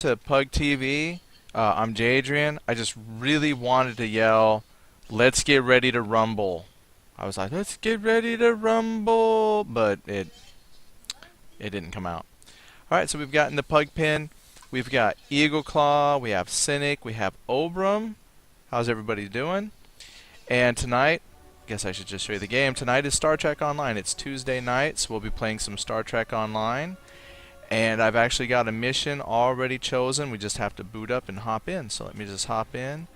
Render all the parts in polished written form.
To Pug TV. I'm Jadrian. I just really wanted to yell, "Let's get ready to rumble." I was like, "Let's get ready to rumble," but it didn't come out. All right, so we've gotten the Pug Pin. We've got Eagle Claw. We have Cynic. We have Obram. How's everybody doing? And tonight, I guess I should just show you the game. Tonight is Star Trek Online. It's Tuesday night, so we'll be playing some Star Trek Online. And I've actually got a mission already chosen. We just have to boot up and hop in. So let me just hop in.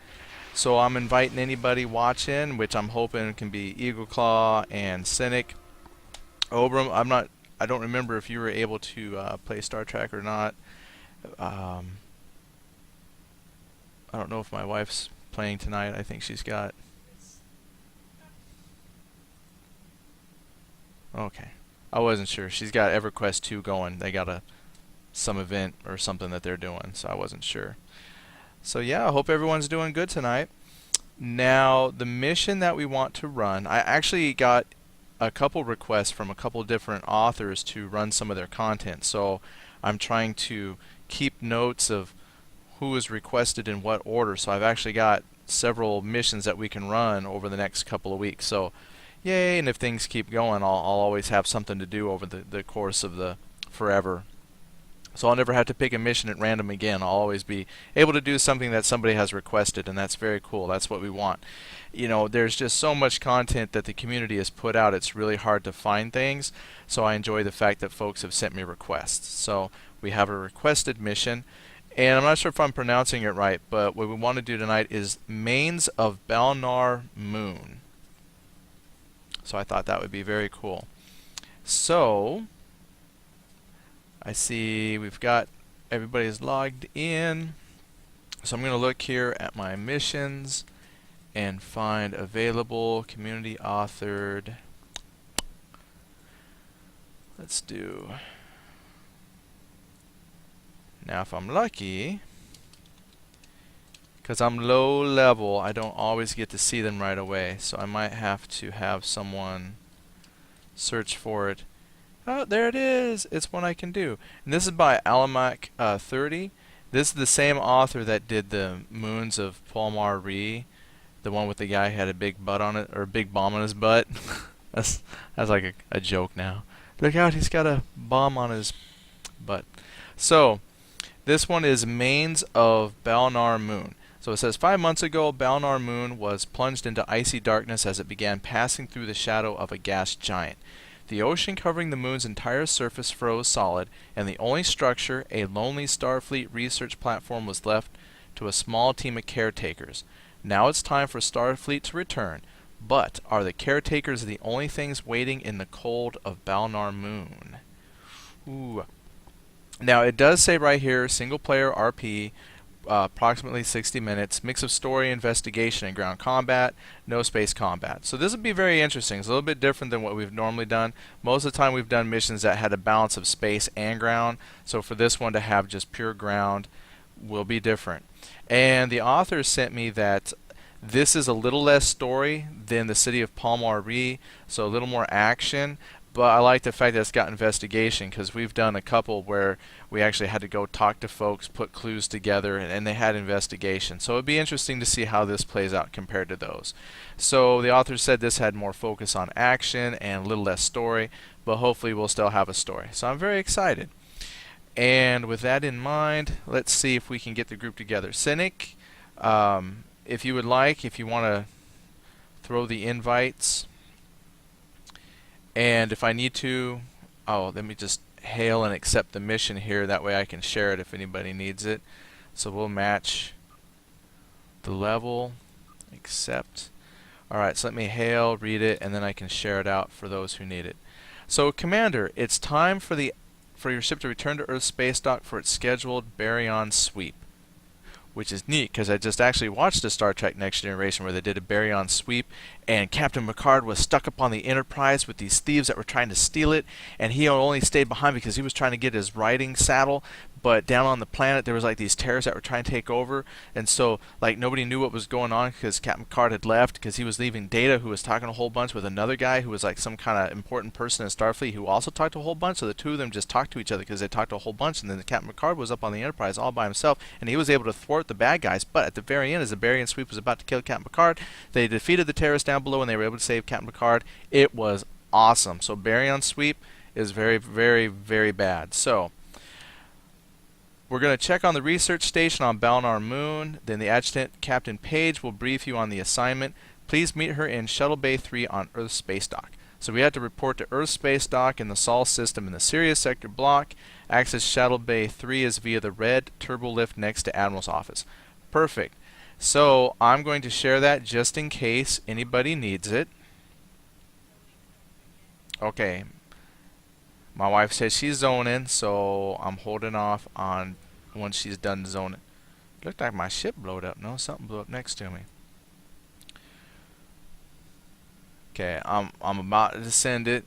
So I'm inviting anybody watching, which I'm hoping can be Eagle Claw and Cynic. Obram, I don't remember if you were able to play Star Trek or not. Um, I don't know if my wife's playing tonight. I think she's got. Okay. I wasn't sure. She's got EverQuest 2 going. They got some event or something that they're doing, so I wasn't sure. So yeah, I hope everyone's doing good tonight. Now, the mission that we want to run, I actually got a couple requests from a couple different authors to run some of their content. So I'm trying to keep notes of who is requested in what order. So I've actually got several missions that we can run over the next couple of weeks. So yay, and if things keep going, I'll always have something to do over the course of the forever. So I'll never have to pick a mission at random again. I'll always be able to do something that somebody has requested, and that's very cool. That's what we want. You know, there's just so much content that the community has put out, it's really hard to find things. So I enjoy the fact that folks have sent me requests. So we have a requested mission, and I'm not sure if I'm pronouncing it right, but what we want to do tonight is Mayns of Balnar Moon. So I thought that would be very cool. So I see we've got everybody's logged in. So I'm going to look here at my missions and find available community authored. Let's do. Now if I'm lucky, because I'm low level, I don't always get to see them right away, so I might have to have someone search for it. Oh, there it is! It's one I can do. And this is by Alamac 30. This is the same author that did the Moons of Balnar Moon, the one with the guy who had a big butt on it, or a big bomb on his butt. that's like a joke now. Look out, he's got a bomb on his butt. So this one is Mayns of Balnar Moon. So it says, 5 months ago, Balnar Moon was plunged into icy darkness as it began passing through the shadow of a gas giant. The ocean covering the moon's entire surface froze solid, and the only structure, a lonely Starfleet research platform, was left to a small team of caretakers. Now it's time for Starfleet to return, but are the caretakers the only things waiting in the cold of Balnar Moon? Ooh. Now it does say right here, single player RP, approximately 60 minutes, mix of story, investigation, and ground combat, no space combat. So this would be very interesting. It's a little bit different than what we've normally done. Most of the time we've done missions that had a balance of space and ground. So for this one to have just pure ground will be different. And the author sent me that this is a little less story than the City of Balnar Moon, so a little more action. But I like the fact that it's got investigation, because we've done a couple where we actually had to go talk to folks, put clues together, and they had investigation. So it'd be interesting to see how this plays out compared to those. So the author said this had more focus on action and a little less story, but hopefully we'll still have a story. So I'm very excited. And with that in mind, let's see if we can get the group together. Cynic, if you would like, if you want to throw the invites. And if I need to, let me just hail and accept the mission here. That way I can share it if anybody needs it. So we'll match the level, accept. Alright, so let me hail, read it, and then I can share it out for those who need it. So Commander, it's time for your ship to return to Earth's space dock for its scheduled baryon sweep. which is neat because I just actually watched a Star Trek Next Generation where they did a baryon sweep, and Captain Picard was stuck up on the Enterprise with these thieves that were trying to steal it, and he only stayed behind because he was trying to get his riding saddle. But down on the planet there was like these terrorists that were trying to take over, and so like nobody knew what was going on because Captain Picard had left because he was leaving Data, who was talking a whole bunch with another guy who was like some kind of important person in Starfleet who also talked a whole bunch. So the two of them just talked to each other because they talked a whole bunch, and then Captain Picard was up on the Enterprise all by himself, and he was able to thwart the bad guys. But at the very end, as the baryon sweep was about to kill Captain Picard, they defeated the terrorists down below, and they were able to save Captain Picard. It was awesome. So baryon sweep is very, very, very bad. So we're going to check on the research station on Balnar Moon. Then the adjutant, Captain Page, will brief you on the assignment. Please meet her in Shuttle Bay 3 on Earth Space Dock. So we have to report to Earth Space Dock in the Sol system in the Sirius Sector block. Access Shuttle Bay 3 is via the red turbo lift next to Admiral's office. Perfect. So I'm going to share that just in case anybody needs it. Okay. My wife says she's zoning, so I'm holding off on once she's done zoning. Looked like my ship blowed up. No, something blew up next to me. Okay, I'm about to send it,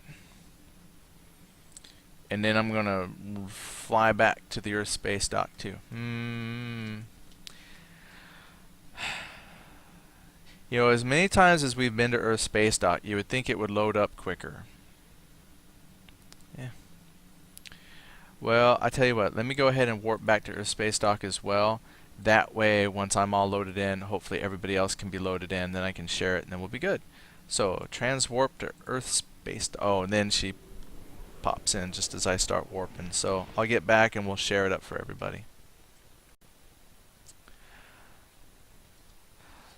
and then I'm gonna fly back to the Earth Space Dock too. You know, as many times as we've been to Earth Space Dock, you would think it would load up quicker. Yeah. Well, I tell you what, let me go ahead and warp back to Earth Space Dock as well. That way, once I'm all loaded in, hopefully everybody else can be loaded in, then I can share it, and then we'll be good. So, transwarp to Earth Space Dock. Oh, and then she pops in just as I start warping. So, I'll get back and we'll share it up for everybody.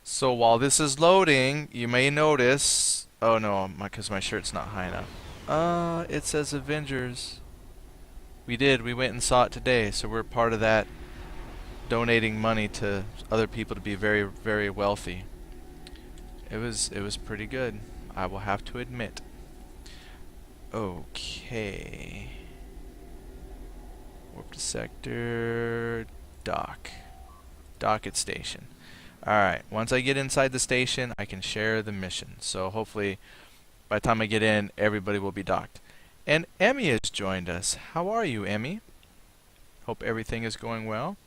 So, while this is loading, you may notice... Oh no, because my shirt's not high enough. It says Avengers. We did. We went and saw it today, so we're part of that donating money to other people to be very, very wealthy. It was pretty good, I will have to admit. Okay. Warp to sector dock. Dock at station. Alright, once I get inside the station, I can share the mission. So hopefully by the time I get in, everybody will be docked. And Emmy has joined us. How are you, Emmy? Hope everything is going well.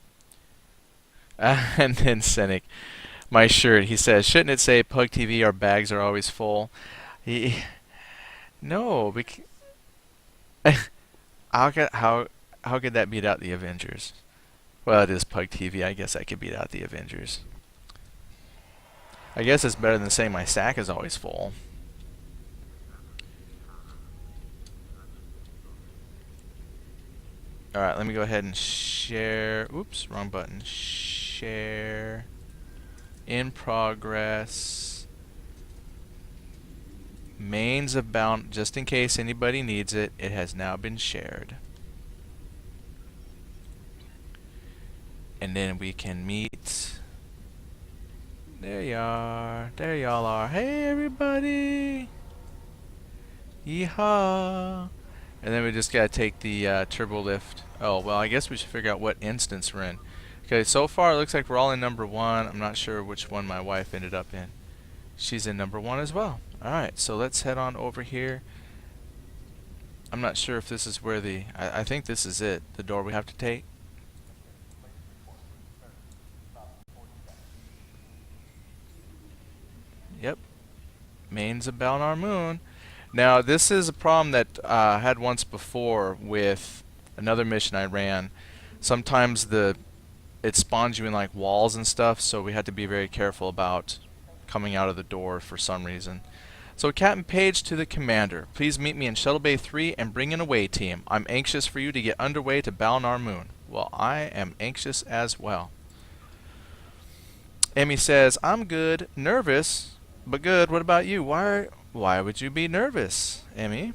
And then Cynic, my shirt, he says, shouldn't it say Pug TV, our bags are always full? No, how could that beat out the Avengers? Well, it is Pug TV. I guess I could beat out the Avengers. I guess it's better than saying my sack is always full. Alright, let me go ahead and share. Oops, wrong button. Share. In progress. Mayns of Balnar, just in case anybody needs it, it has now been shared. And then we can meet. There you are. There y'all are. Hey everybody! Yeehaw! And then we just gotta take the turbo lift. Oh, well, I guess we should figure out what instance we're in. Okay, so far it looks like we're all in number 1. I'm not sure which one my wife ended up in. She's in number 1 as well. Alright, so let's head on over here. I'm not sure if this is where the... I think this is it, the door we have to take. Yep. Mayns of Balnar Moon. Now, this is a problem that I had once before with another mission I ran. Sometimes it spawns you in like walls and stuff, so we had to be very careful about coming out of the door for some reason. So, Captain Page to the Commander. Please meet me in Shuttle Bay 3 and bring an away team. I'm anxious for you to get underway to Balnar Moon. Well, I am anxious as well. Emmy says, I'm good, nervous, but good. What about you? Why would you be nervous, Emmy?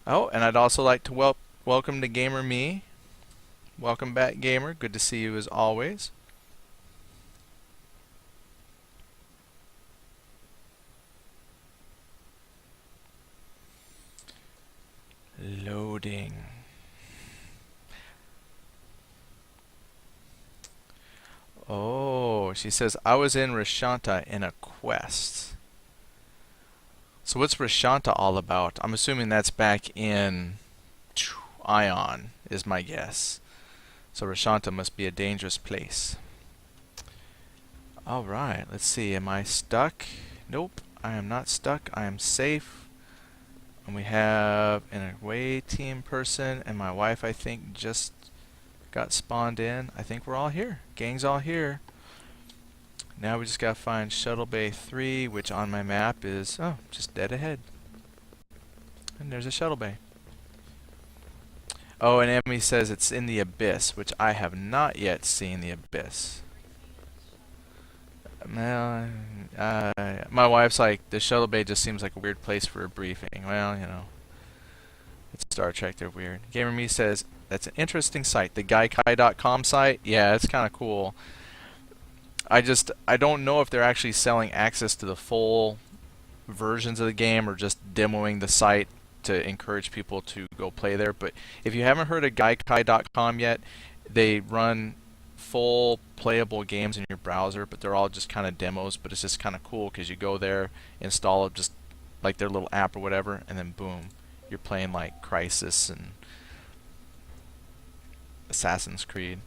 Oh, and I'd also like to welcome to Gamer Me. Welcome back, Gamer. Good to see you as always. Loading. she says, I was in Rashanta in a quest. So what's Rashanta all about? I'm assuming that's back in Ion, is my guess. So Rashanta must be a dangerous place. Alright, let's see. Am I stuck? Nope, I am not stuck. I am safe. And we have an away team person, and my wife, I think, just got spawned in. I think we're all here. Gang's all here. Now we just gotta find Shuttle Bay 3, which on my map is, oh, just dead ahead. And there's a Shuttle Bay. Oh, and Emmy says it's in the Abyss, which I have not yet seen the Abyss. Well, my wife's like, the Shuttle Bay just seems like a weird place for a briefing. Well, you know, it's Star Trek, they're weird. Gamer Me says, that's an interesting site. The Gaikai.com site? Yeah, it's kind of cool. I don't know if they're actually selling access to the full versions of the game or just demoing the site to encourage people to go play there. But if you haven't heard of Gaikai.com yet, they run full playable games in your browser, but they're all just kind of demos. But it's just kind of cool because you go there, install it, just like their little app or whatever, and then boom, you're playing like Crysis and Assassin's Creed.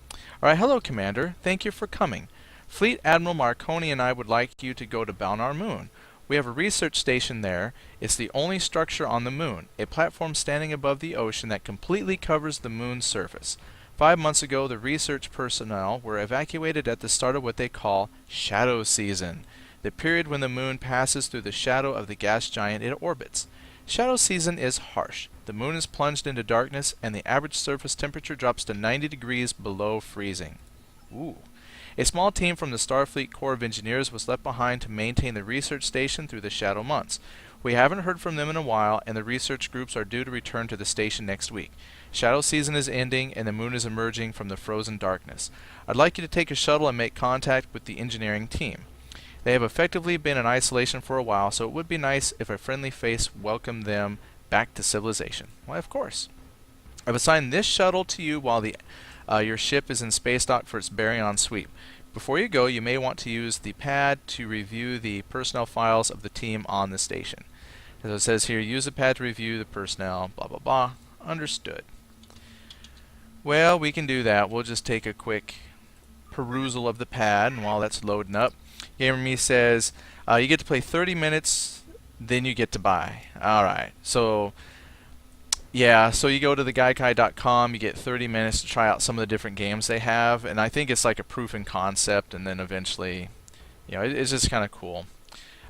Alright, hello Commander, thank you for coming. Fleet Admiral Marconi and I would like you to go to Balnar Moon. We have a research station there. It's the only structure on the moon, a platform standing above the ocean that completely covers the moon's surface. 5 months ago, the research personnel were evacuated at the start of what they call shadow season, the period when the moon passes through the shadow of the gas giant it orbits. Shadow season is harsh. The moon is plunged into darkness, and the average surface temperature drops to 90 degrees below freezing. Ooh. A small team from the Starfleet Corps of Engineers was left behind to maintain the research station through the shadow months. We haven't heard from them in a while, and the research groups are due to return to the station next week. Shadow season is ending, and the moon is emerging from the frozen darkness. I'd like you to take a shuttle and make contact with the engineering team. They have effectively been in isolation for a while, so it would be nice if a friendly face welcomed them back to civilization. Why, of course. I've assigned this shuttle to you while your ship is in space dock for its baryon sweep. Before you go, you may want to use the pad to review the personnel files of the team on the station. As it says here, use the pad to review the personnel, blah blah blah. Understood. Well, we can do that. We'll just take a quick perusal of the pad, and while that's loading up, Gamer Me says, you get to play 30 minutes, then you get to buy. Alright, so yeah, so you go to the Gaikai.com, you get 30 minutes to try out some of the different games they have, and I think it's like a proof in concept, and then eventually, you know, it's just kind of cool.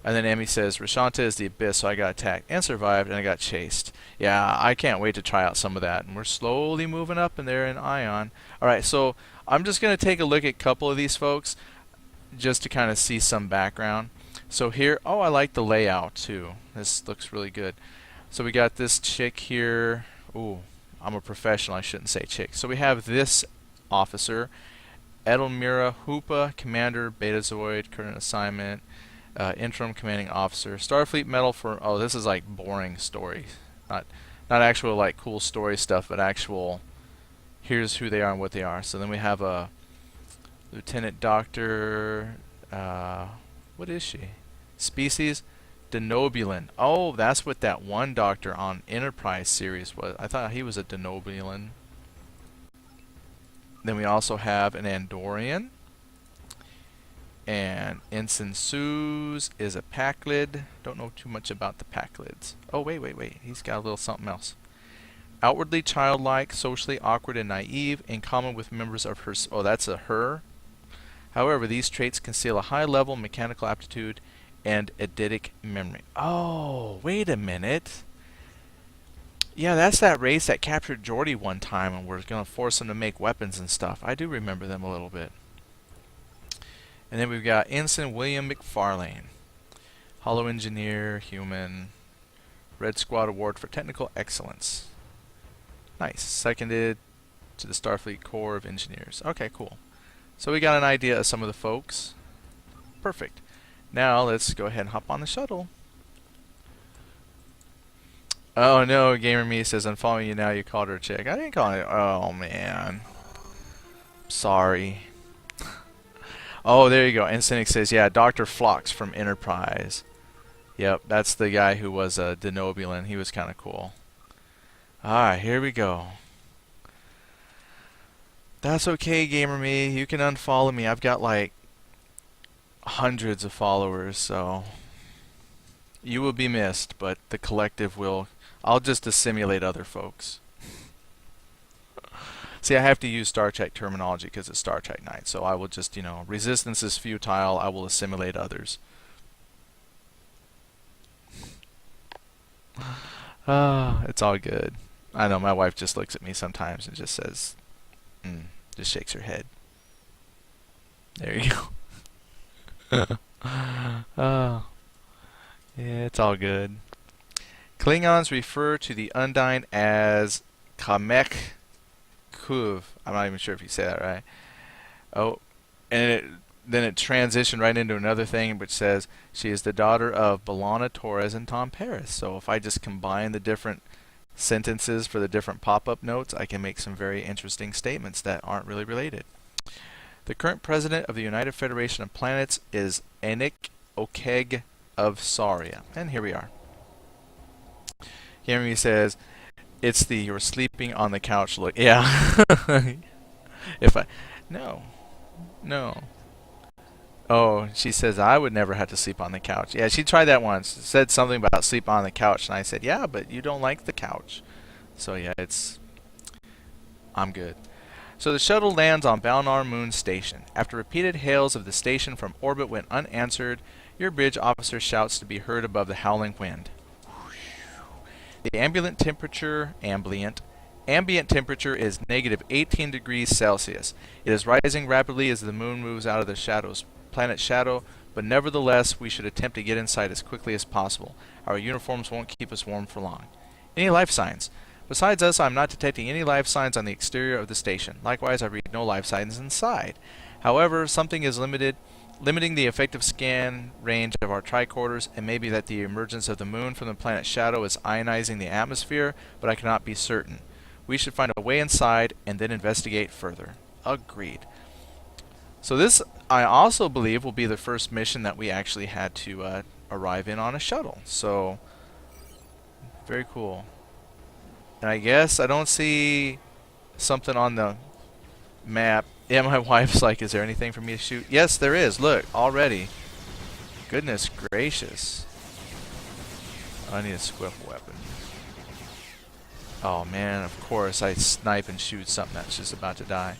And then Emmy says, Rashanta is the Abyss, so I got attacked and survived, and I got chased. Yeah, I can't wait to try out some of that, and we're slowly moving up in there in Ion. Alright, so I'm just going to take a look at a couple of these folks, just to kind of see some background. So here, oh, I like the layout too. This looks really good. So we got this chick here. Ooh, I'm a professional, I shouldn't say chick. So we have this officer, Edelmira Hoopa, Commander, Betazoid, current assignment, interim commanding officer. Starfleet medal for, oh, this is like boring stories. Not actual like cool story stuff, but actual, here's who they are and what they are. So then we have a Lieutenant Doctor, what is she? Species? Denobulan. Oh, that's what that one doctor on Enterprise series was. I thought he was a Denobulan. Then we also have an Andorian. And Ensign Suze is a Paclid. Don't know too much about the Paclids. Oh, wait. He's got a little something else. Outwardly childlike, socially awkward and naive, in common with members of her... Oh, that's a her. However, these traits conceal a high-level mechanical aptitude and eidetic memory. Oh, wait a minute. Yeah, that's that race that captured Geordi one time and we're going to force them to make weapons and stuff. I do remember them a little bit. And then we've got Ensign William McFarlane. Hollow Engineer, Human. Red Squad Award for Technical Excellence. Nice. Seconded to the Starfleet Corps of Engineers. Okay, cool. So we got an idea of some of the folks. Perfect. Now let's go ahead and hop on the shuttle. Oh no, Gamer Me says, I'm following you now, you called her a chick. I didn't call her. Oh man. Sorry. Oh, there you go. And Cynic says, yeah, Dr. Phlox from Enterprise. Yep, that's the guy who was a Denobulan. He was kind of cool. Alright, here we go. That's okay, Gamer Me. You can unfollow me. I've got like hundreds of followers, so you will be missed, but the collective will. I'll just assimilate other folks. See, I have to use Star Trek terminology because it's Star Trek Night, so I will just, resistance is futile. I will assimilate others. It's all good. I know my wife just looks at me sometimes and just says, just shakes her head. There you go. Oh, yeah, it's all good. Klingons refer to the Undine as Kamek Kuv. I'm not even sure if you say that right. Oh, and then it transitioned right into another thing which says she is the daughter of B'Elanna Torres and Tom Paris. So if I just combine the different sentences for the different pop-up notes, I can make some very interesting statements that aren't really related. The current president of the United Federation of Planets is Enik Okeg of Saria. And here we are. Henry says, it's the you're sleeping on the couch look. Yeah. No. Oh, she says, I would never have to sleep on the couch. Yeah, she tried that once. Said something about sleep on the couch. And I said, yeah, but you don't like the couch. So yeah, I'm good. So the shuttle lands on Balnar Moon Station. After repeated hails of the station from orbit went unanswered, your bridge officer shouts to be heard above the howling wind. The ambient temperature is negative 18 degrees Celsius. It is rising rapidly as the moon moves out of the planet's shadow, but nevertheless we should attempt to get inside as quickly as possible. Our uniforms won't keep us warm for long. Any life signs? Besides us, I am not detecting any life signs on the exterior of the station. Likewise, I read no life signs inside. However, something is limiting the effective scan range of our tricorders, and maybe that the emergence of the moon from the planet's shadow is ionizing the atmosphere, but I cannot be certain. We should find a way inside and then investigate further. Agreed. So this, I also believe, will be the first mission that we actually had to arrive in on a shuttle. So, very cool. And I guess I don't see something on the map. Yeah, my wife's like, is there anything for me to shoot? Yes, there is. Look, already. Goodness gracious. I need a swivel weapon. Oh man, of course I snipe and shoot something that's just about to die.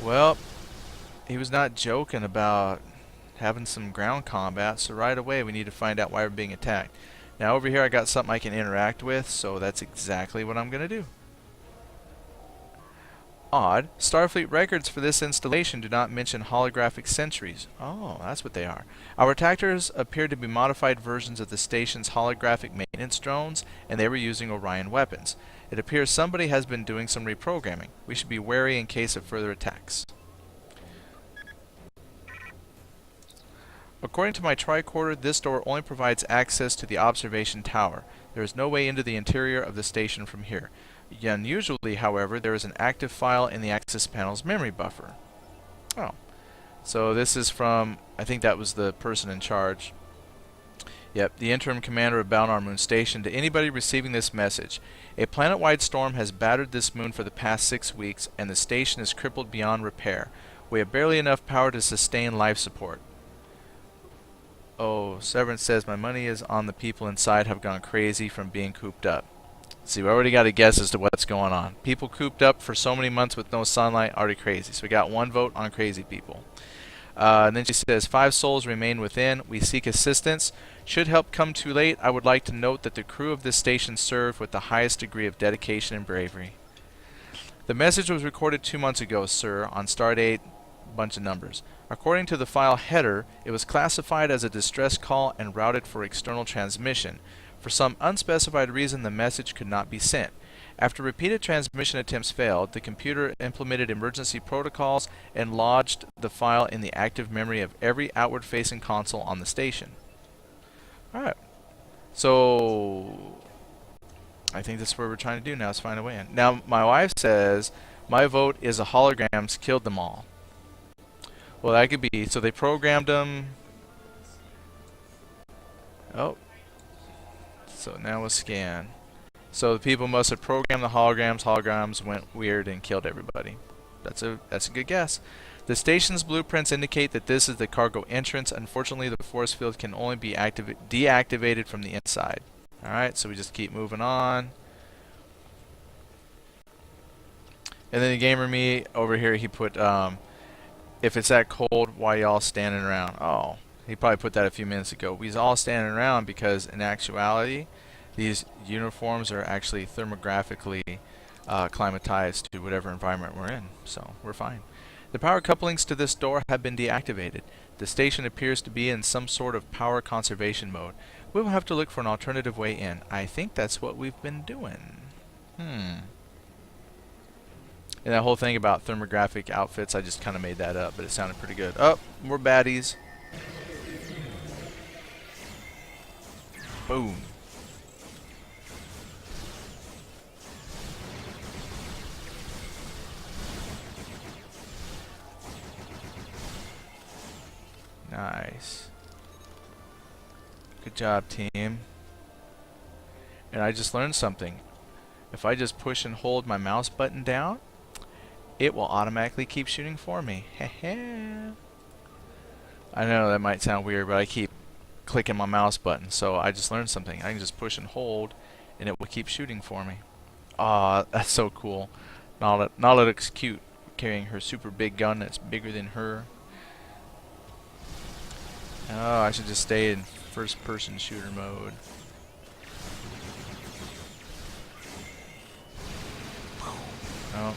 Well, he was not joking about having some ground combat, so right away we need to find out why we're being attacked. Now over here I got something I can interact with, so that's exactly what I'm going to do. Odd. Starfleet records for this installation do not mention holographic sentries. Oh, that's what they are. Our attackers appear to be modified versions of the station's holographic maintenance drones, and they were using Orion weapons. It appears somebody has been doing some reprogramming. We should be wary in case of further attacks. According to my tricorder, this door only provides access to the observation tower. There is no way into the interior of the station from here. Unusually, however, there is an active file in the access panel's memory buffer. Oh. So this is from, I think that was the person in charge. Yep, the interim commander of Balnar Moon Station. To anybody receiving this message, a planet-wide storm has battered this moon for the past 6 weeks, and the station is crippled beyond repair. We have barely enough power to sustain life support. Oh, Severance says, my money is on the people inside have gone crazy from being cooped up. See, we already got a guess as to what's going on. People cooped up for so many months with no sunlight, already crazy. So we got 1 vote on crazy people. And then she says, 5 souls remain within. We seek assistance. Should help come too late, I would like to note that the crew of this station served with the highest degree of dedication and bravery. The message was recorded 2 months ago, sir, on Stardate, bunch of numbers. According to the file header, it was classified as a distress call and routed for external transmission. For some unspecified reason, the message could not be sent. After repeated transmission attempts failed, the computer implemented emergency protocols and lodged the file in the active memory of every outward-facing console on the station. Alright. So, I think that's what we're trying to do now, is find a way in. Now, my wife says, My vote is the holograms killed them all. Well, that could be. So they programmed them. Oh. So now we'll scan. So the people must have programmed the holograms. Holograms went weird and killed everybody. That's a good guess. The station's blueprints indicate that this is the cargo entrance. Unfortunately, the force field can only be deactivated from the inside. Alright, so we just keep moving on. And then the gamer me over here, he put, if it's that cold, why y'all standing around? Oh, he probably put that a few minutes ago. We's all standing around because in actuality, these uniforms are actually thermographically climatized to whatever environment we're in. So we're fine. The power couplings to this door have been deactivated. The station appears to be in some sort of power conservation mode. We will have to look for an alternative way in. I think that's what we've been doing. And that whole thing about thermographic outfits, I just kind of made that up, but it sounded pretty good. Oh, more baddies. Boom. Nice. Good job, team. And I just learned something. If I just push and hold my mouse button down, it will automatically keep shooting for me. Heh. I know that might sound weird, but I keep clicking my mouse button, so I just learned something. I can just push and hold, and it will keep shooting for me. Aw, that's so cool. Nala looks cute, carrying her super big gun that's bigger than her. Oh, I should just stay in first-person shooter mode. Oh.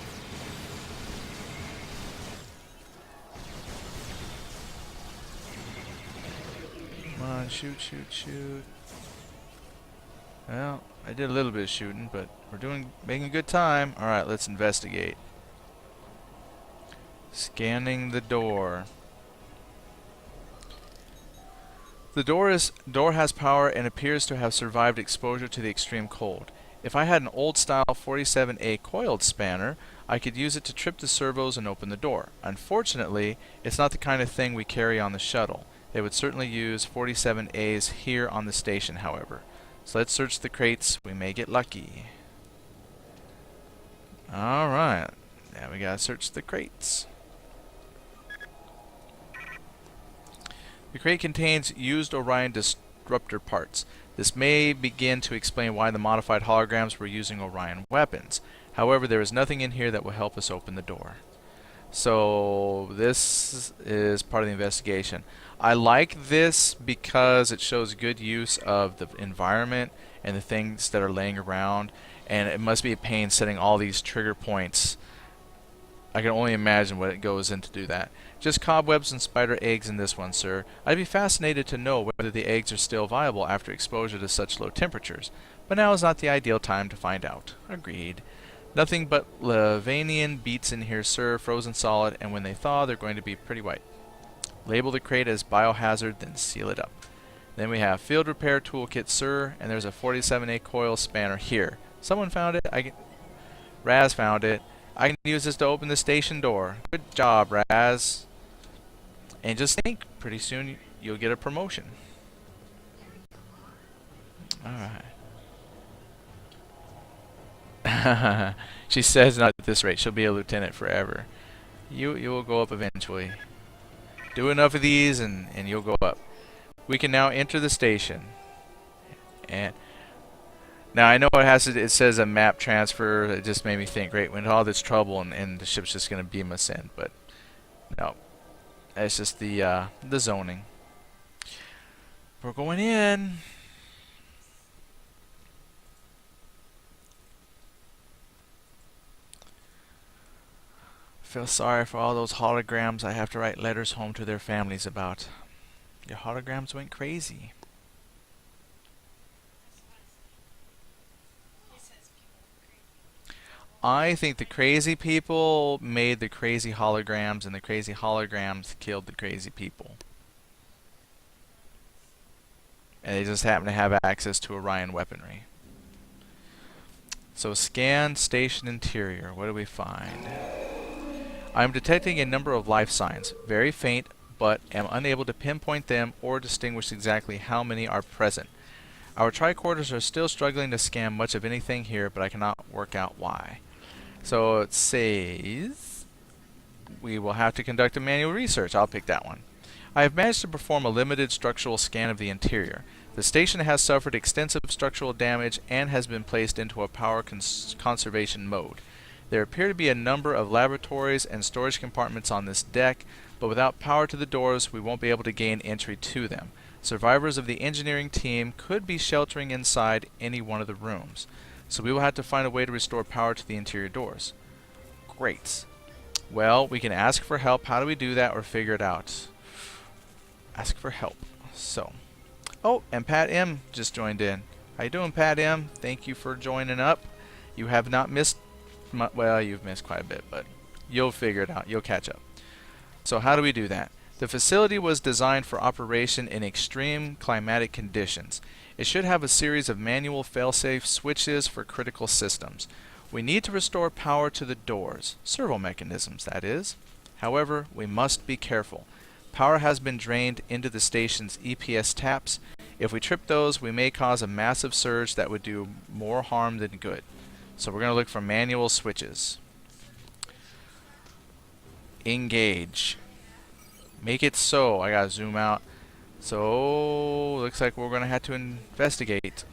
Come on, shoot, shoot, shoot. Well, I did a little bit of shooting, but we're making good time. Alright, let's investigate. Scanning the door. The door has power and appears to have survived exposure to the extreme cold. If I had an old-style 47A coiled spanner, I could use it to trip the servos and open the door. Unfortunately, it's not the kind of thing we carry on the shuttle. They would certainly use 47As here on the station, however. So let's search the crates. We may get lucky. Alright. Now we gotta search the crates. The crate contains used Orion disruptor parts. This may begin to explain why the modified holograms were using Orion weapons. However, there is nothing in here that will help us open the door. So this is part of the investigation. I like this because it shows good use of the environment and the things that are laying around, and it must be a pain setting all these trigger points. I can only imagine what it goes in to do that. Just cobwebs and spider eggs in this one, sir. I'd be fascinated to know whether the eggs are still viable after exposure to such low temperatures, but now is not the ideal time to find out. Agreed. Nothing but Levanian beets in here, sir, frozen solid, and when they thaw, they're going to be pretty white. Label the crate as biohazard, then seal it up. Then we have field repair toolkit, sir, and there's a 47A coil spanner here. Someone found it. Raz found it. I can use this to open the station door. Good job, Raz. And just think, pretty soon you'll get a promotion. Alright. She says not at this rate. She'll be a lieutenant forever. You will go up eventually. Do enough of these and you'll go up. We can now enter the station. And now I know it says a map transfer. It just made me think, great, when all this trouble and the ship's just gonna beam us in, but no. It's just the zoning. We're going in. I feel sorry for all those holograms I have to write letters home to their families about. Your holograms went crazy. I think the crazy people made the crazy holograms, and the crazy holograms killed the crazy people. And they just happen to have access to Orion weaponry. So scan station interior. What do we find? I am detecting a number of life signs, very faint, but am unable to pinpoint them or distinguish exactly how many are present. Our tricorders are still struggling to scan much of anything here, but I cannot work out why. So it says we will have to conduct a manual research. I'll pick that one. I have managed to perform a limited structural scan of the interior. The station has suffered extensive structural damage and has been placed into a power conservation mode. There appear to be a number of laboratories and storage compartments on this deck, but without power to the doors, we won't be able to gain entry to them. Survivors of the engineering team could be sheltering inside any one of the rooms, so we will have to find a way to restore power to the interior doors. Great. Well, we can ask for help. How do we do that or figure it out? Ask for help. So, oh, and Pat M just joined in. How you doing, Pat M? Thank you for joining up. You have not missed well, you've missed quite a bit, but you'll figure it out. You'll catch up. So how do we do that? The facility was designed for operation in extreme climatic conditions. It should have a series of manual failsafe switches for critical systems. We need to restore power to the doors, servo mechanisms that is. However, we must be careful. Power has been drained into the station's EPS taps. If we trip those, we may cause a massive surge that would do more harm than good. So we're going to look for manual switches. Engage. Make it so. I got to zoom out. So looks like we're going to have to investigate.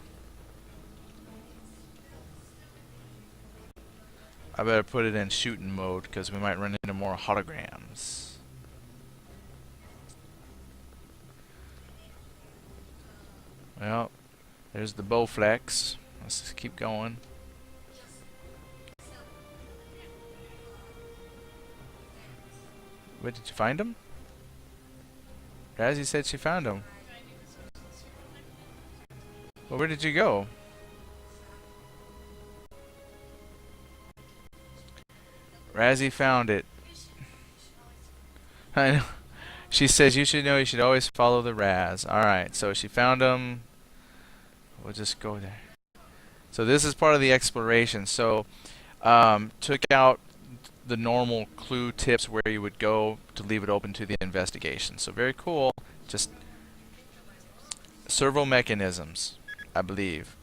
I better put it in shooting mode because we might run into more holograms. Well, there's the Bowflex. Let's just keep going. Where did you find him? Razzie said she found him. Well, where did you go? Razzie found it. I know. She says you should know you should always follow the Raz. Alright, so she found him. We'll just go there. So this is part of the exploration. So took out the normal clue tips where you would go to leave it open to the investigation. So very cool. Just servo mechanisms, I believe.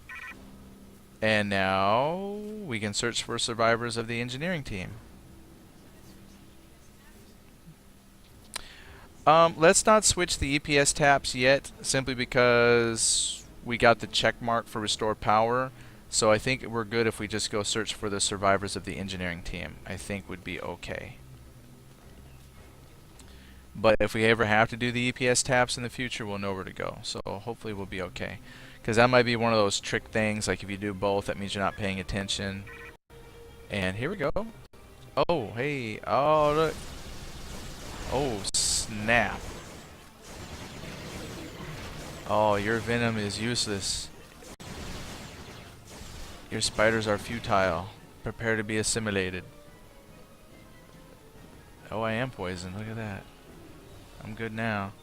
And now we can search for survivors of the engineering team. Let's not switch the EPS taps yet, simply because we got the check mark for restore power. So I think we're good if we just go search for the survivors of the engineering team. I think would be okay. But if we ever have to do the EPS taps in the future, we'll know where to go. So hopefully we'll be okay. Because that might be one of those trick things, like if you do both, that means you're not paying attention. And here we go. Oh, hey. Oh, look. Oh, snap. Oh, your venom is useless. Your spiders are futile. Prepare to be assimilated. Oh, I am poisoned. Look at that. I'm good now.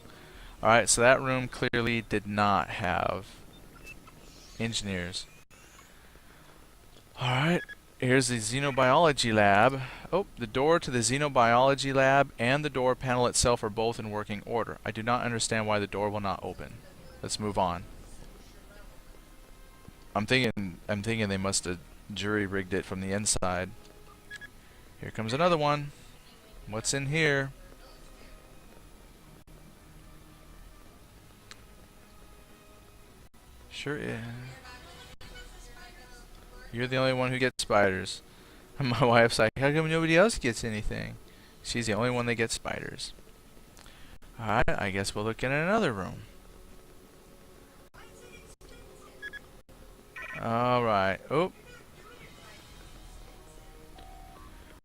Alright, so that room clearly did not have engineers. Alright, here's the xenobiology lab. Oh, the door to the xenobiology lab and the door panel itself are both in working order. I do not understand why the door will not open. Let's move on. I'm thinking they must have jury-rigged it from the inside. Here comes another one. What's in here? Sure is. You're the only one who gets spiders. And my wife's like, how come nobody else gets anything? She's the only one that gets spiders. Alright, I guess we'll look in another room. Alright. Oh.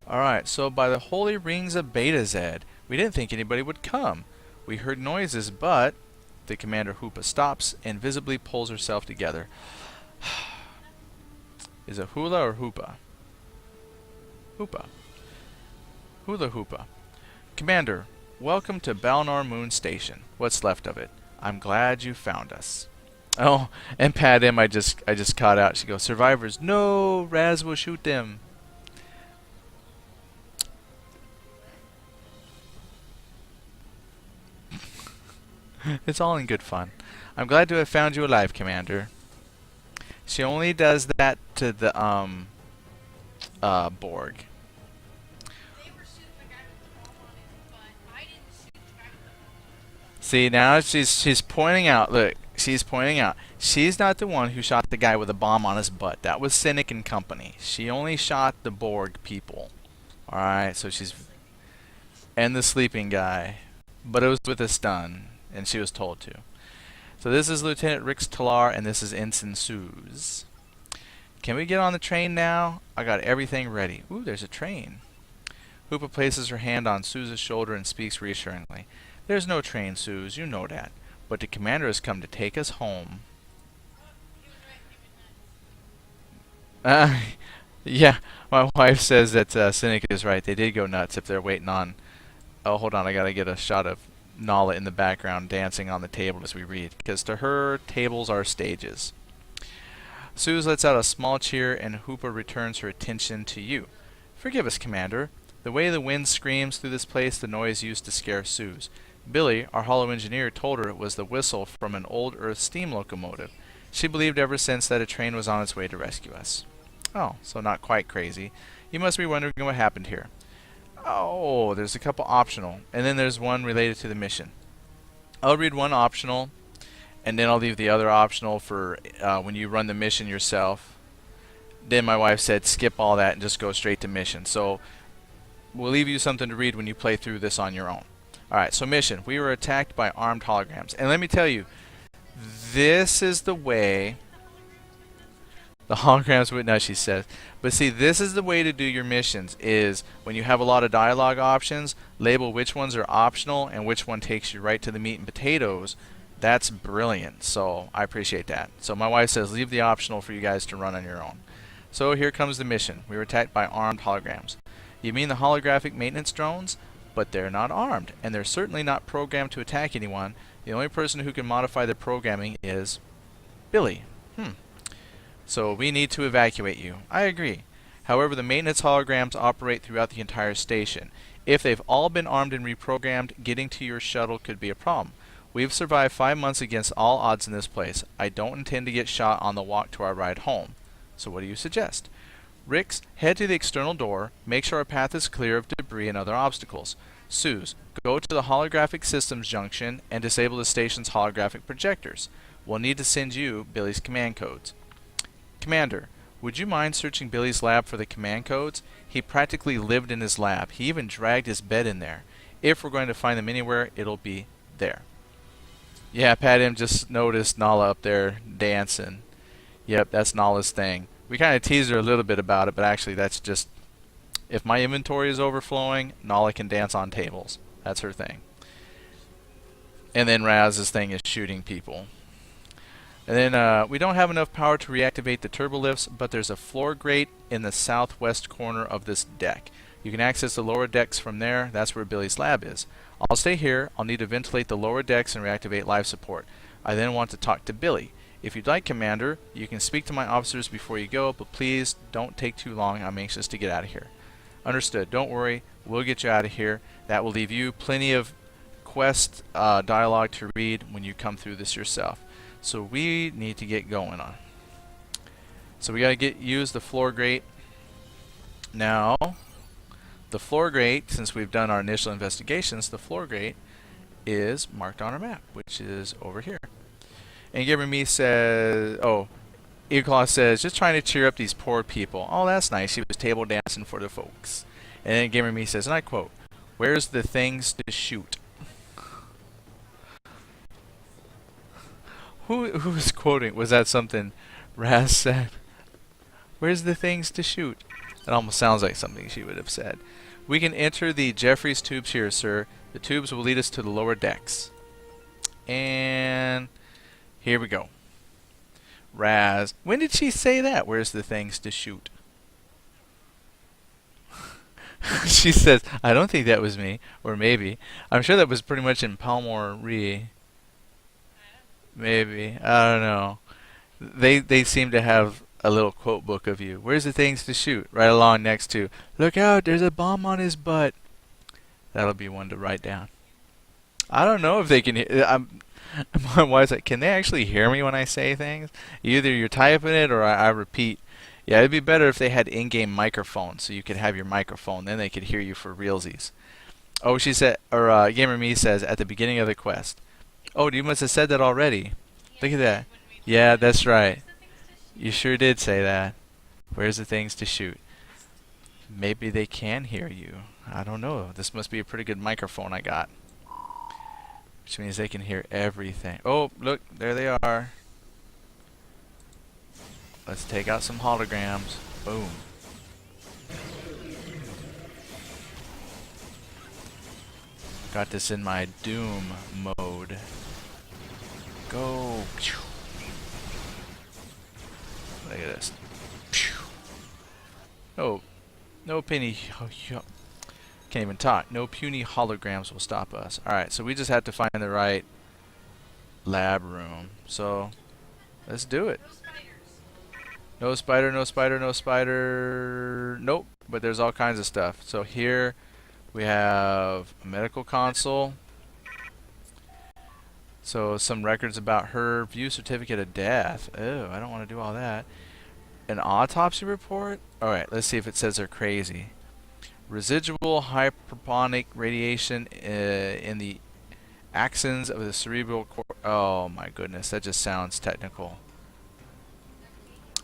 Alright, so by the holy rings of Beta Z, we didn't think anybody would come. We heard noises, but the Commander Hoopa stops and visibly pulls herself together. Is it Hula or Hoopa? Hoopa. Hula Hoopa. Commander, welcome to Balnar Moon Station. What's left of it. I'm glad you found us. Oh, and Pat M, I just caught out. She goes, survivors, no, Raz will shoot them. It's all in good fun. I'm glad to have found you alive, Commander. She only does that to the Borg. See, now she's pointing out. Look, she's pointing out. She's not the one who shot the guy with a bomb on his butt. That was Cynic and company. She only shot the Borg people. All right, so she's and the sleeping guy, but it was with a stun, and she was told to. So this is Lieutenant Rix Talar, and this is Ensign Suze. Can we get on the train now? I got everything ready. Ooh, there's a train. Hoopa places her hand on Suze's shoulder and speaks reassuringly. There's no train, Suze, you know that. But the commander has come to take us home. Yeah, my wife says that Cynic is right. They did go nuts if they're waiting on... Oh, hold on, I gotta get a shot of Nala in the background dancing on the table as we read. Because to her, tables are stages. Suze lets out a small cheer, and Hoopa returns her attention to you. Forgive us, Commander. The way the wind screams through this place, the noise used to scare Suze. Billy, our hollow engineer, told her it was the whistle from an old Earth steam locomotive. She believed ever since that a train was on its way to rescue us. Oh, so not quite crazy. You must be wondering what happened here. Oh, there's a couple optional, and then there's one related to the mission. I'll read one optional, and then I'll leave the other optional for when you run the mission yourself. Then my wife said skip all that and just go straight to mission. So we'll leave you something to read when you play through this on your own. Alright, so mission. We were attacked by armed holograms. And let me tell you, this is the way the holograms would know, she says. But see, this is the way to do your missions, is when you have a lot of dialogue options, label which ones are optional and which one takes you right to the meat and potatoes. That's brilliant. So I appreciate that. So my wife says leave the optional for you guys to run on your own. So here comes the mission. We were attacked by armed holograms. You mean the holographic maintenance drones? But they're not armed, and they're certainly not programmed to attack anyone. The only person who can modify the programming is Billy. So we need to evacuate you. I agree. However, the maintenance holograms operate throughout the entire station. If they've all been armed and reprogrammed, getting to your shuttle could be a problem. We've survived 5 months against all odds in this place. I don't intend to get shot on the walk to our ride home. So what do you suggest? Rix, head to the external door, make sure our path is clear of debris and other obstacles. Suze, go to the holographic systems junction and disable the station's holographic projectors. We'll need to send you Billy's command codes. Commander, would you mind searching Billy's lab for the command codes? He practically lived in his lab. He even dragged his bed in there. If we're going to find them anywhere, it'll be there. Yeah, Pat M just noticed Nala up there dancing. Yep, that's Nala's thing. We kind of teased her a little bit about it, but actually that's just, if my inventory is overflowing, Nala can dance on tables. That's her thing. And then Raz's thing is shooting people. And then we don't have enough power to reactivate the turbo lifts, but there's a floor grate in the southwest corner of this deck. You can access the lower decks from there. That's where Billy's lab is. I'll stay here. I'll need to ventilate the lower decks and reactivate life support. I then want to talk to Billy. If you'd like, Commander, you can speak to my officers before you go, but please don't take too long. I'm anxious to get out of here. Understood. Don't worry. We'll get you out of here. That will leave you plenty of quest dialogue to read when you come through this yourself. So we need to get going on. So we got to use the floor grate. Now, the floor grate, since we've done our initial investigations, the floor grate is marked on our map, which is over here. And Gamer Me says, oh, Eagleclaw says, just trying to cheer up these poor people. Oh, that's nice. He was table dancing for the folks. And then Gamer Me says, and I quote, where's the things to shoot? Who was quoting? Was that something Raz said? Where's the things to shoot? That almost sounds like something she would have said. We can enter the Jeffries tubes here, sir. The tubes will lead us to the lower decks. And here we go. Raz. When did she say that? Where's the things to shoot? She says, I don't think that was me. Or maybe. I'm sure that was pretty much in Palmore Re. Maybe. I don't know. They seem to have a little quote book of you. Where's the things to shoot? Right along next to, look out, there's a bomb on his butt. That'll be one to write down. I don't know if they can hear. My wife's like, can they actually hear me when I say things? Either you're typing it or I repeat. Yeah, it'd be better if they had in-game microphones so you could have your microphone. Then they could hear you for realsies. Oh, she said, or Gamer Me says at the beginning of the quest. Oh, you must have said that already. Look at that. Yeah, that's right. You sure did say that. Where's the things to shoot? Maybe they can hear you. I don't know. This must be a pretty good microphone I got. Which means they can hear everything. Oh, look, there they are. Let's take out some holograms. Boom. Got this in my Doom mode. Go. Look at this. Oh, no penny. Can't even talk. No puny holograms will stop us. Alright, so we just have to find the right lab room. So, let's do it. No spider, no spider, no spider. Nope, but there's all kinds of stuff. So here we have a medical console. So some records about her. View certificate of death. Oh, I don't want to do all that. An autopsy report? Alright, let's see if it says they're crazy. Residual hyperbolic radiation in the axons of the cerebral cortex. Oh my goodness, that just sounds technical.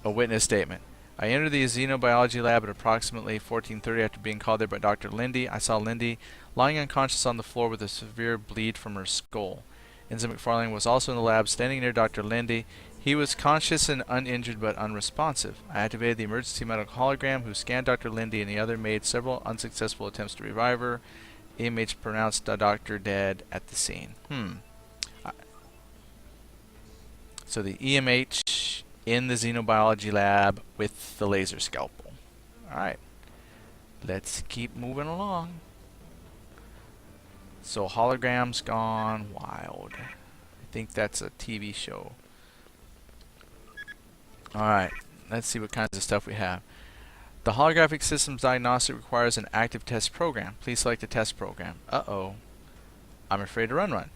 A witness statement. I entered the xenobiology lab at approximately 14:30 after being called there by Dr. Lindy. I saw Lindy lying unconscious on the floor with a severe bleed from her skull. Ensign McFarlane was also in the lab, standing near Dr. Lindy. He was conscious and uninjured but unresponsive. I activated the emergency medical hologram, who scanned Dr. Lindy, and the other made several unsuccessful attempts to revive her. EMH pronounced the doctor dead at the scene. So the EMH in the xenobiology lab with the laser scalpel. Alright. Let's keep moving along. So holograms gone wild. I think that's a TV show. Alright, let's see what kinds of stuff we have. The holographic systems diagnostic requires an active test program. Please select a test program. Uh-oh. I'm afraid to run.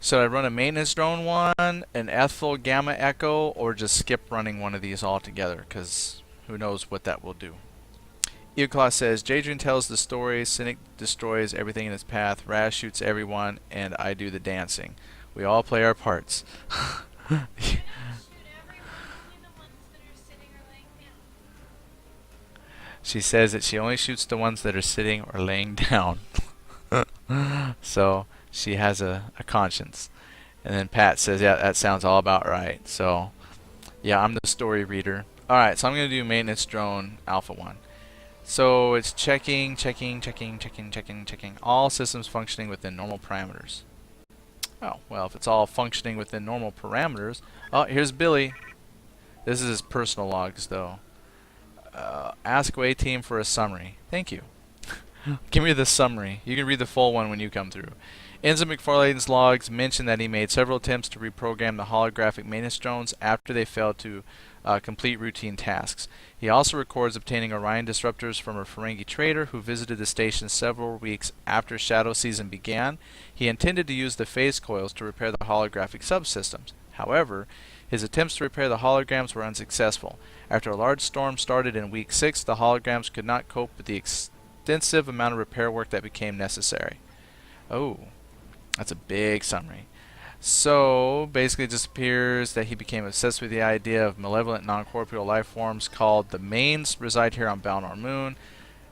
Should I run a maintenance drone one, an Ethel Gamma Echo, or just skip running one of these altogether? Because who knows what that will do. Eoclaw says, Jadrian tells the story, Cynic destroys everything in its path, Raz shoots everyone, and I do the dancing. We all play our parts. She says that she only shoots the ones that are sitting or laying down. So she has a conscience. And then Pat says, yeah, that sounds all about right. So yeah, I'm the story reader. Alright, so I'm going to do maintenance drone alpha 1. So it's checking all systems functioning within normal parameters. Oh, well, if it's all functioning within normal parameters. Oh, here's Billy. This is his personal logs, though. Ask Way Team for a summary. Thank you. Give me the summary. You can read the full one when you come through. Ensign McFarlane's logs mention that he made several attempts to reprogram the holographic maintenance drones after they failed to complete routine tasks. He also records obtaining Orion disruptors from a Ferengi trader who visited the station several weeks after Shadow Season began. He intended to use the phase coils to repair the holographic subsystems. However, his attempts to repair the holograms were unsuccessful. After a large storm started in week 6, the holograms could not cope with the extensive amount of repair work that became necessary. Oh, that's a big summary. So, basically it just appears that he became obsessed with the idea of malevolent non-corporeal life forms called the Mayns reside here on Balnar Moon.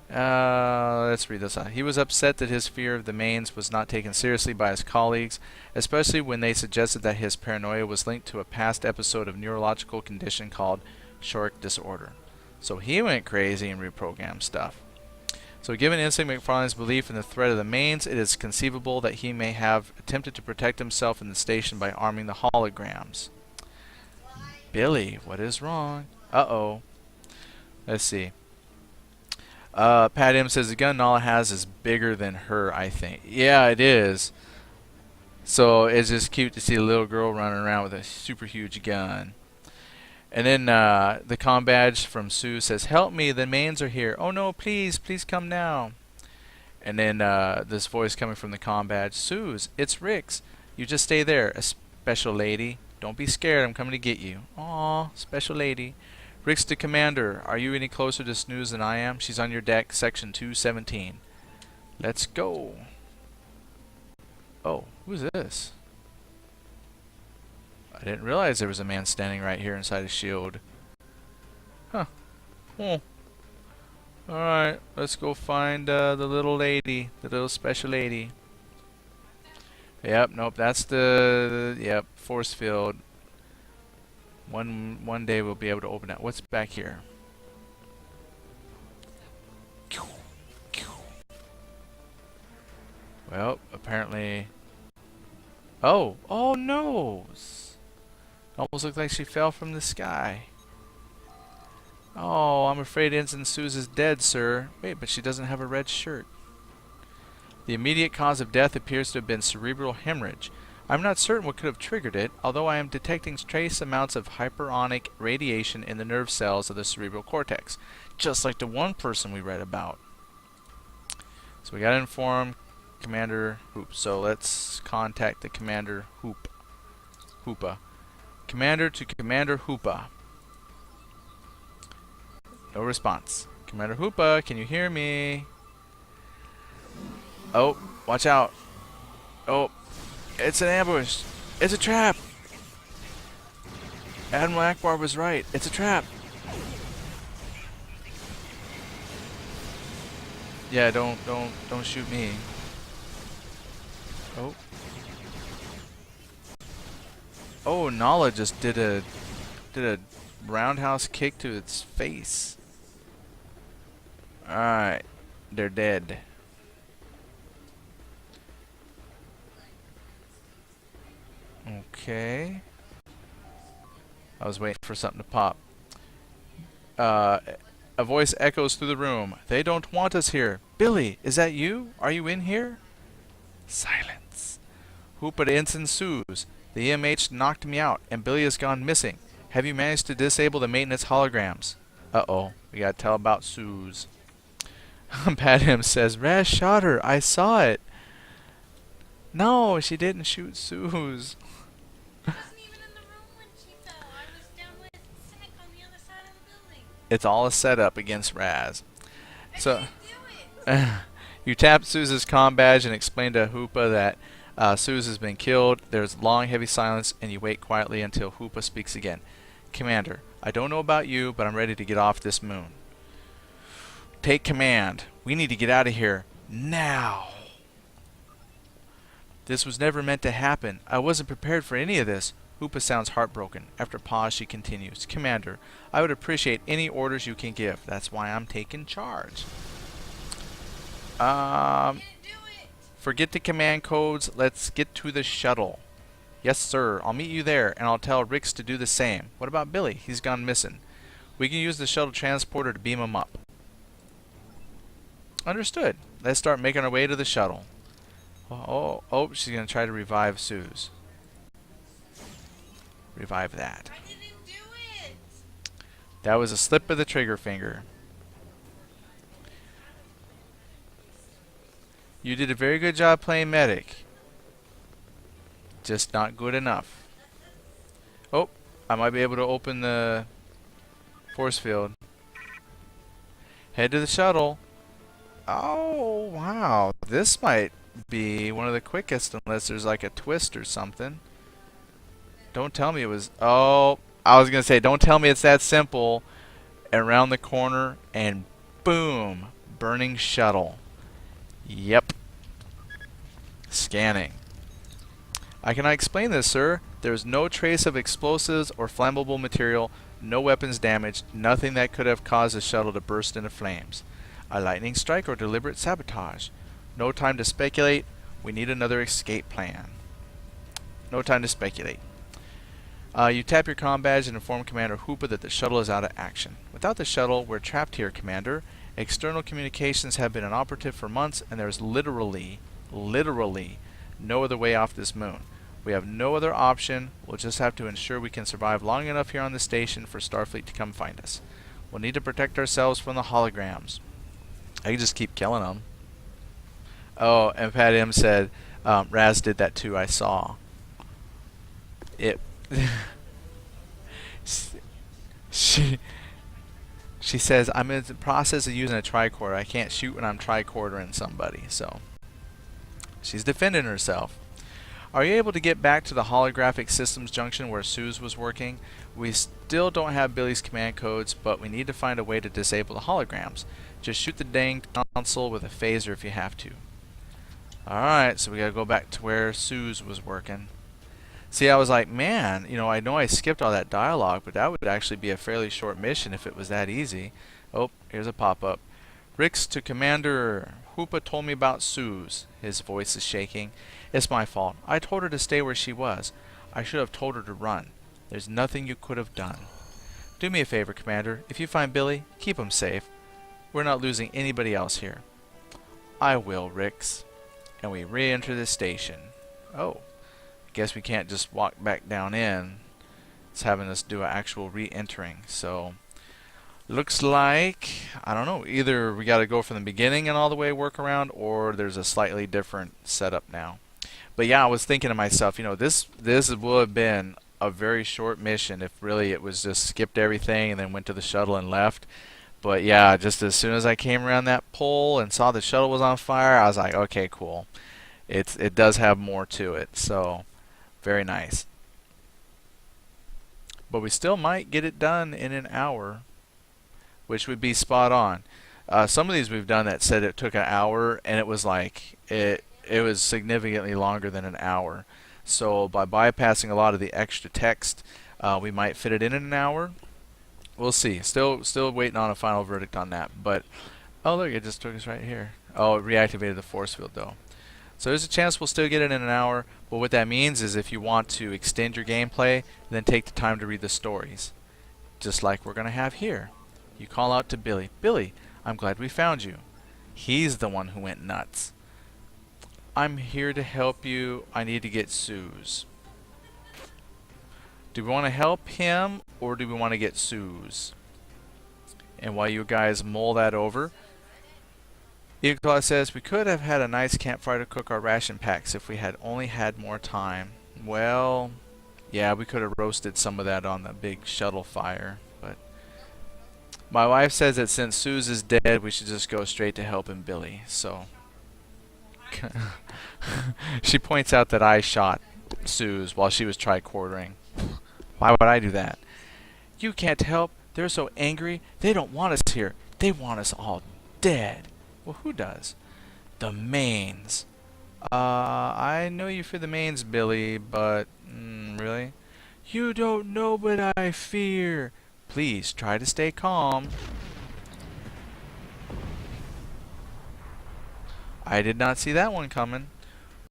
Let's read this out. He was upset that his fear of the Mayns was not taken seriously by his colleagues, especially when they suggested that his paranoia was linked to a past episode of neurological condition called Shork disorder. So he went crazy and reprogrammed stuff. So given Ensign McFarlane's belief in the threat of the Mayns, it is conceivable that he may have attempted to protect himself in the station by arming the holograms. Billy, what is wrong? Uh-oh. Let's see. Pat M says the gun Nala has is bigger than her, I think. Yeah, it is. So it's just cute to see a little girl running around with a super huge gun. And then the comm badge from Sue says, "Help me, the Mayns are here. Oh no, please, please come now." And then this voice coming from the comm badge, "Suze, it's Rick's. You just stay there, a special lady. Don't be scared, I'm coming to get you." Aw, special lady. "Rick's the commander. Are you any closer to Snooze than I am? She's on your deck, section 217. Let's go." Oh, who's this? I didn't realize there was a man standing right here inside a shield. Huh. Oh. Alright, let's go find the little lady, the little special lady. Yep, nope, that's yep, force field. One day we'll be able to open it. What's back here? Well, apparently... Oh! Oh no! Almost looked like she fell from the sky. Oh, I'm afraid Ensign Suze is dead, sir. Wait, but she doesn't have a red shirt. The immediate cause of death appears to have been cerebral hemorrhage. I'm not certain what could have triggered it, although I am detecting trace amounts of hyperonic radiation in the nerve cells of the cerebral cortex, just like the one person we read about. So we gotta inform Commander Hoop. So let's contact the Commander Hoopa. Commander to Commander Hoopa. No response. Commander Hoopa, can you hear me? Oh, watch out. Oh, it's an ambush. It's a trap. Admiral Akbar was right. It's a trap. Yeah, don't shoot me. Oh. Oh, Nala just did a roundhouse kick to its face. Alright, they're dead. Okay. I was waiting for something to pop. A voice echoes through the room. "They don't want us here. Billy, is that you? Are you in here?" Silence. "Hoopa to Ensign Suze. The EMH knocked me out, and Billy has gone missing. Have you managed to disable the maintenance holograms?" Uh-oh. We gotta tell about Suze. Padham says, "Raz shot her. I saw it." No, she didn't shoot Suze. It's all a setup against Raz. So, you tap Suze's comm badge and explain to Hoopa that Suze has been killed. There's long, heavy silence, and you wait quietly until Hoopa speaks again. "Commander, I don't know about you, but I'm ready to get off this moon. Take command. We need to get out of here. Now." "This was never meant to happen. I wasn't prepared for any of this." Hoopa sounds heartbroken. After a pause, she continues. "Commander, I would appreciate any orders you can give. That's why I'm taking charge." Forget the command codes. Let's get to the shuttle. "Yes, sir. I'll meet you there, and I'll tell Rix to do the same. What about Billy? He's gone missing. We can use the shuttle transporter to beam him up." Understood. Let's start making our way to the shuttle. Oh, she's going to try to revive Suze. Revive that. I didn't do it. That was a slip of the trigger finger. You did a very good job playing medic. Just not good enough. Oh, I might be able to open the force field. Head to the shuttle. Oh, wow. This might be one of the quickest unless there's like a twist or something. Don't tell me it was... Oh, I was going to say, don't tell me it's that simple. Around the corner and boom. Burning shuttle. Yep. Scanning. "I cannot explain this, sir. There is no trace of explosives or flammable material, no weapons damaged, nothing that could have caused the shuttle to burst into flames. A lightning strike or deliberate sabotage. No time to speculate. We need another escape plan." No time to speculate. You tap your comm badge and inform Commander Hoopa that the shuttle is out of action. "Without the shuttle, we're trapped here, Commander. External communications have been inoperative for months, and there's literally no other way off this moon. We have no other option. We'll just have to ensure we can survive long enough here on the station for Starfleet to come find us. We'll need to protect ourselves from the holograms. I can just keep killing them. Oh, and Pat M said, Raz did that too, I saw. It... she says, I'm in the process of using a tricorder. I can't shoot when I'm tricordering somebody, so... She's defending herself. Are you able to get back to the holographic systems junction where Suze was working? We still don't have Billy's command codes, but we need to find a way to disable the holograms. Just shoot the dang console with a phaser if you have to. Alright, so we gotta go back to where Suze was working. See, I was like, man, you know I skipped all that dialogue, but that would actually be a fairly short mission if it was that easy. Oh, here's a pop-up. Rix to Commander. Hoopa told me about Suze. His voice is shaking. It's my fault. I told her to stay where she was. I should have told her to run. There's nothing you could have done. Do me a favor, Commander. If you find Billy, keep him safe. We're not losing anybody else here. I will, Rix. And we re-enter the station. Oh. Guess we can't just walk back down in. It's having us do an actual re-entering. So, looks like, I don't know, either we got to go from the beginning and all the way work around, or there's a slightly different setup now. But yeah, I was thinking to myself, you know, this would have been a very short mission if really it was just skipped everything and then went to the shuttle and left. But yeah, just as soon as I came around that pole and saw the shuttle was on fire, I was like, okay, cool. It does have more to it, so very nice. But we still might get it done in an hour, which would be spot on. Some of these we've done that said it took an hour, and it was like it was significantly longer than an hour. So by bypassing a lot of the extra text, we might fit it in an hour. We'll see. Still waiting on a final verdict on that. But oh look, it just took us right here. Oh, it reactivated the force field though. So there's a chance we'll still get it in an hour. But what that means is if you want to extend your gameplay, then take the time to read the stories, just like we're gonna have here. You call out to Billy. Billy, I'm glad we found you. He's the one who went nuts. I'm here to help you. I need to get Suze. Do we want to help him or do we want to get Suze? And while you guys mull that over, Eagle says, we could have had a nice campfire to cook our ration packs if we had only had more time. Well, yeah, we could have roasted some of that on the big shuttle fire. But my wife says that since Suze is dead, we should just go straight to helping Billy. So she points out that I shot Suze while she was tricordering. Why would I do that? You can't help. They're so angry. They don't want us here. They want us all dead. Well, who does? The Mayns. I know you for the Mayns, Billy, but really? You don't know what I fear. Please try to stay calm. I did not see that one coming.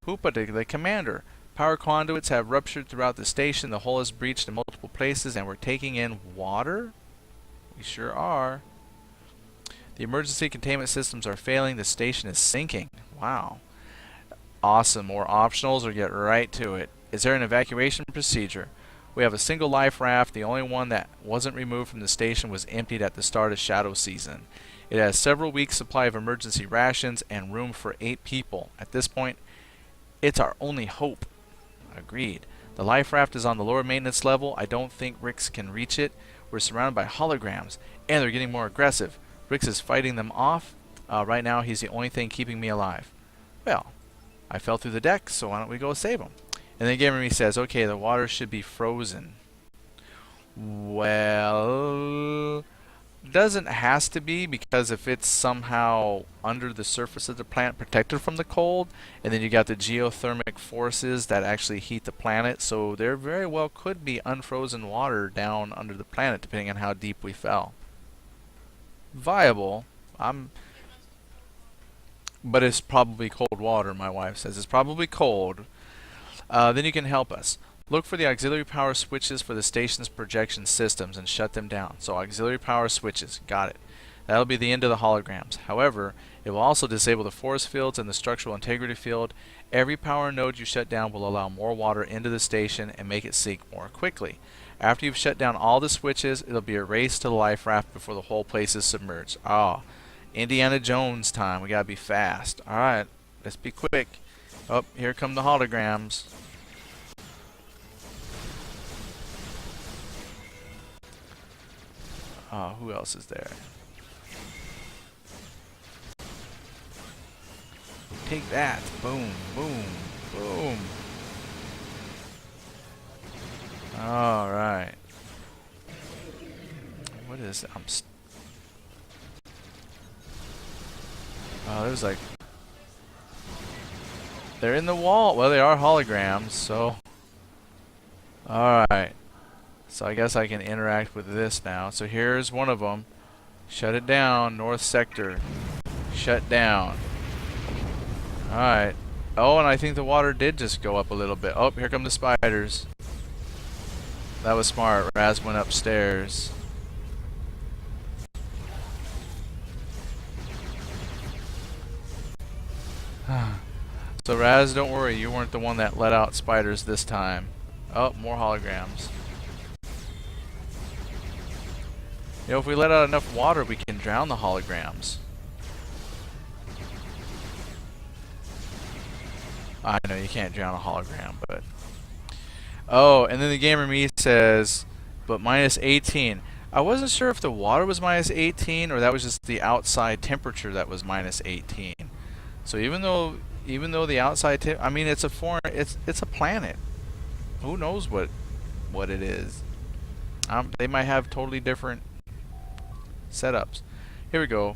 Hoopa to the Commander. Power conduits have ruptured throughout the station. The hull is breached in multiple places, and we're taking in water? We sure are. The emergency containment systems are failing. The station is sinking. Wow. Awesome. More optionals or get right to it. Is there an evacuation procedure? We have a single life raft. The only one that wasn't removed from the station was emptied at the start of shadow season. It has several weeks supply of emergency rations and room for 8 people. At this point, it's our only hope. Agreed. The life raft is on the lower maintenance level. I don't think Rix can reach it. We're surrounded by holograms, and they're getting more aggressive. Rix is fighting them off. Right now, he's the only thing keeping me alive. Well, I fell through the deck, so why don't we go save him? And then Gamer Me says, okay, the water should be frozen. Well, doesn't has to be, because if it's somehow under the surface of the planet protected from the cold, and then you got the geothermic forces that actually heat the planet, so there very well could be unfrozen water down under the planet depending on how deep we fell. Viable. But it's probably cold water, my wife says. It's probably cold. Then you can help us. Look for the auxiliary power switches for the station's projection systems and shut them down. So auxiliary power switches. Got it. That'll be the end of the holograms. However, It will also disable the force fields and the structural integrity field. Every power node you shut down will allow more water into the station and make it sink more quickly. After you've shut down all the switches, it'll be a race to the life raft before the whole place is submerged. Ah, Indiana Jones time. We gotta be fast. Alright, let's be quick. Oh, here come the holograms. Oh, who else is there? Take that. Boom, boom, boom. Alright. What is it? Oh, there's like... They're in the wall. Well, they are holograms, so... Alright. So I guess I can interact with this now. So here's one of them. Shut it down. North sector. Shut down. Alright. Oh, and I think the water did just go up a little bit. Oh, here come the spiders. That was smart. Raz went upstairs. So Raz, don't worry. You weren't the one that let out spiders this time. Oh, more holograms. You know, if we let out enough water, we can drown the holograms. I know you can't drown a hologram, but... Oh, and then the Gamer Me says, but minus 18. I wasn't sure if the water was minus 18 or that was just the outside temperature that was minus 18. So even though the outside I mean, it's a it's a planet. Who knows what it is? They might have totally different setups. Here we go.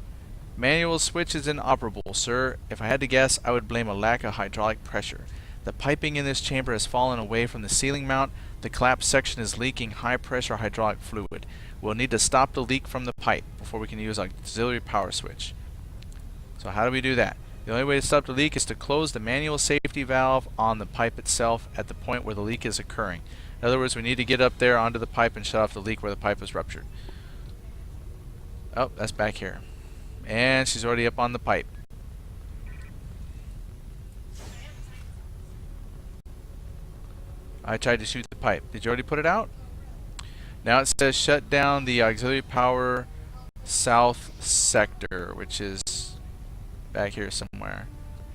Manual switch is inoperable, sir. If I had to guess, I would blame a lack of hydraulic pressure. The piping in this chamber has fallen away from the ceiling mount. The collapsed section is leaking high pressure hydraulic fluid. We'll need to stop the leak from the pipe before we can use auxiliary power switch. So how do we do that? The only way to stop the leak is to close the manual safety valve on the pipe itself at the point where the leak is occurring. In other words, we need to get up there onto the pipe and shut off the leak where the pipe is ruptured. Oh, that's back here. And she's already up on the pipe. I tried to shoot the pipe. Did you already put it out? Now it says shut down the auxiliary power south sector, which is back here somewhere.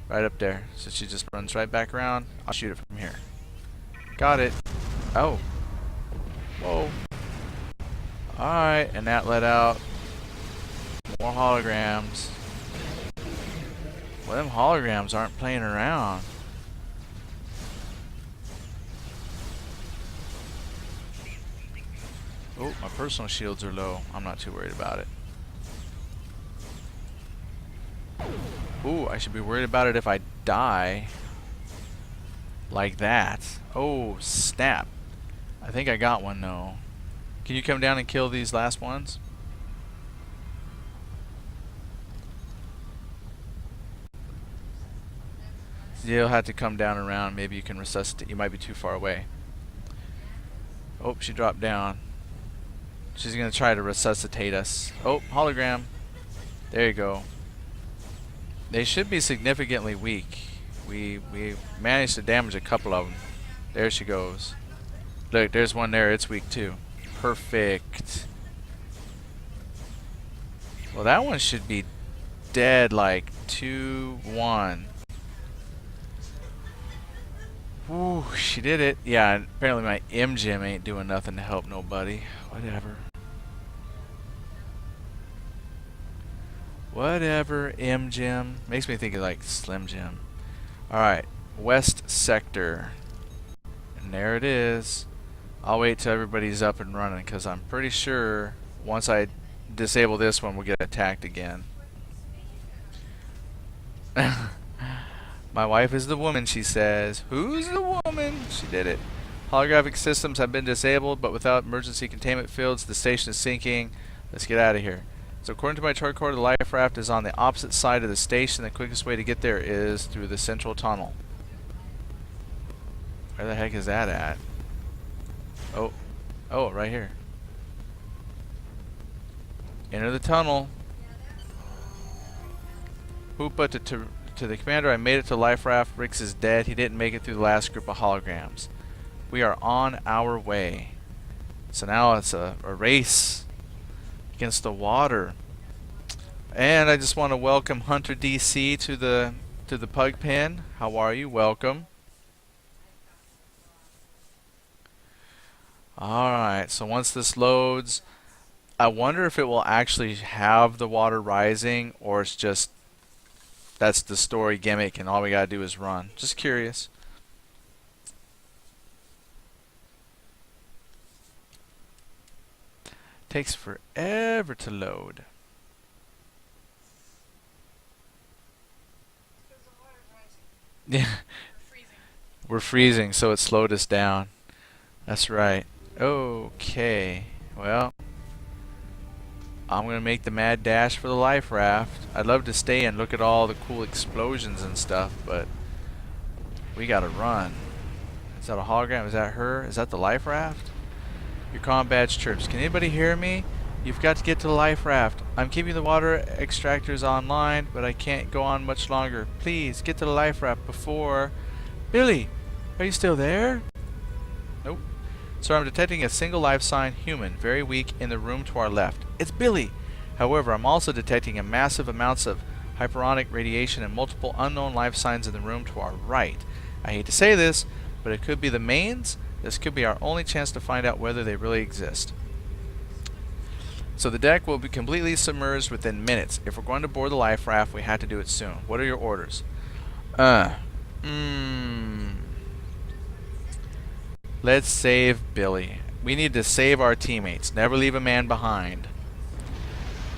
Right up there. So she just runs right back around. I'll shoot it from here. Got it. Oh. Whoa. Alright, and that let out more holograms. Well, them holograms aren't playing around. Oh, my personal shields are low. I'm not too worried about it. Ooh, I should be worried about it if I die. Like that. Oh, snap. I think I got one, though. Can you come down and kill these last ones? You'll have to come down around. Maybe you can resuscitate. You might be too far away. Oh, she dropped down. She's going to try to resuscitate us. Oh, hologram. There you go. They should be significantly weak. We managed to damage a couple of them. There she goes. Look, there's one there. It's weak too. Perfect. Well, that one should be dead like 2-1. Ooh, she did it. Yeah, apparently my M-Gem ain't doing nothing to help nobody. Whatever. Whatever, M-Gem. Makes me think of like Slim Jim. Alright, West Sector. And there it is. I'll wait till everybody's up and running because I'm pretty sure once I disable this one, we'll get attacked again. My wife is the woman, she says. Who's the woman? She did it. Holographic systems have been disabled, but without emergency containment fields, the station is sinking. Let's get out of here. So according to my tricorder, the life raft is on the opposite side of the station. The quickest way to get there is through the central tunnel. Where the heck is that at? Oh. Oh, right here. Enter the tunnel. Hoopa to the commander. I made it to life raft. Rix is dead. He didn't make it through the last group of holograms. We are on our way. So now it's a race against the water. And I just want to welcome Hunter DC to the pug pen. How are you? Welcome. Alright, so once this loads, I wonder if it will actually have the water rising, or it's just that's the story gimmick and all we gotta do is run. Just curious. Takes forever to load. Yeah. We're freezing, so it slowed us down. That's right. Okay. Well, I'm gonna make the mad dash for the life raft. I'd love to stay and look at all the cool explosions and stuff, but we gotta run. Is that a hologram? Is that her? Is that the life raft? Your comm badge chirps. Can anybody hear me? You've got to get to the life raft. I'm keeping the water extractors online, but I can't go on much longer. Please, get to the life raft before... Billy! Are you still there? Nope. Sir, I'm detecting a single life sign, human, very weak, in the room to our left. It's Billy! However, I'm also detecting a massive amounts of hyperonic radiation and multiple unknown life signs in the room to our right. I hate to say this, but it could be the Mayns. This could be our only chance to find out whether they really exist. So the deck will be completely submerged within minutes. If we're going to board the life raft, we have to do it soon. What are your orders? Let's save Billy. We need to save our teammates. Never leave a man behind.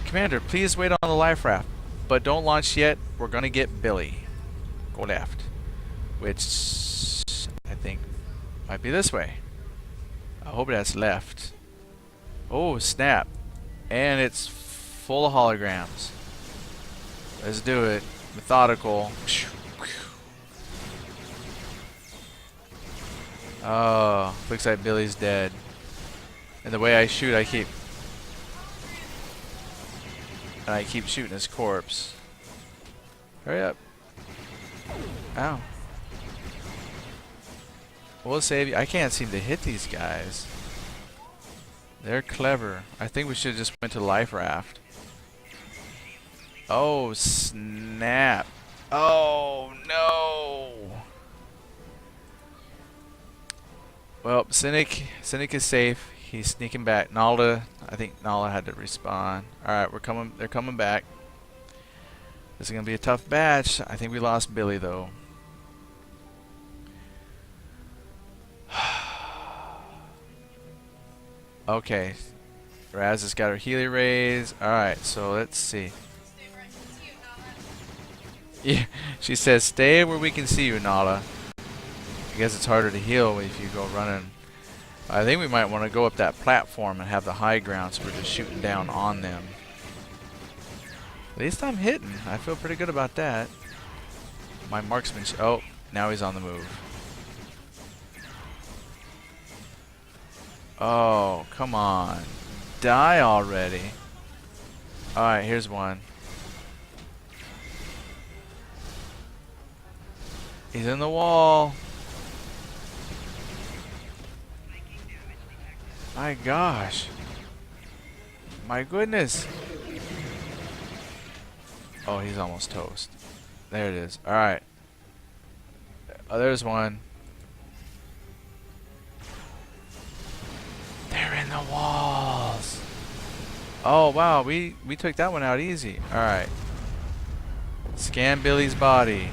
Commander, please wait on the life raft. But don't launch yet. We're going to get Billy. Go left. Which I think might be this way. I hope that's left. Oh, snap. And it's full of holograms. Let's do it. Methodical. Oh, looks like Billy's dead. And the way I shoot, I keep shooting his corpse. Hurry up. Ow. We'll save you. I can't seem to hit these guys. They're clever. I think we should have just went to life raft. Oh, snap. Oh, no. Well, Cynic is safe. He's sneaking back. Nala, I think Nala had to respawn. Alright, they're coming back. This is going to be a tough batch. I think we lost Billy, though. Okay. Raz has got her Healy rays. Alright, so let's see. Yeah, she says, stay where we can see you, Nala. I guess it's harder to heal if you go running. I think we might want to go up that platform and have the high ground so we're just shooting down on them. At least I'm hitting. I feel pretty good about that. My marksman... Oh, now he's on the move. Oh, come on. Die already. Alright, here's one. He's in the wall. My gosh. My goodness. Oh, he's almost toast. There it is. Alright. Oh, there's one. They're in the walls. Oh, wow. We took that one out easy. Alright. Scan Billy's body.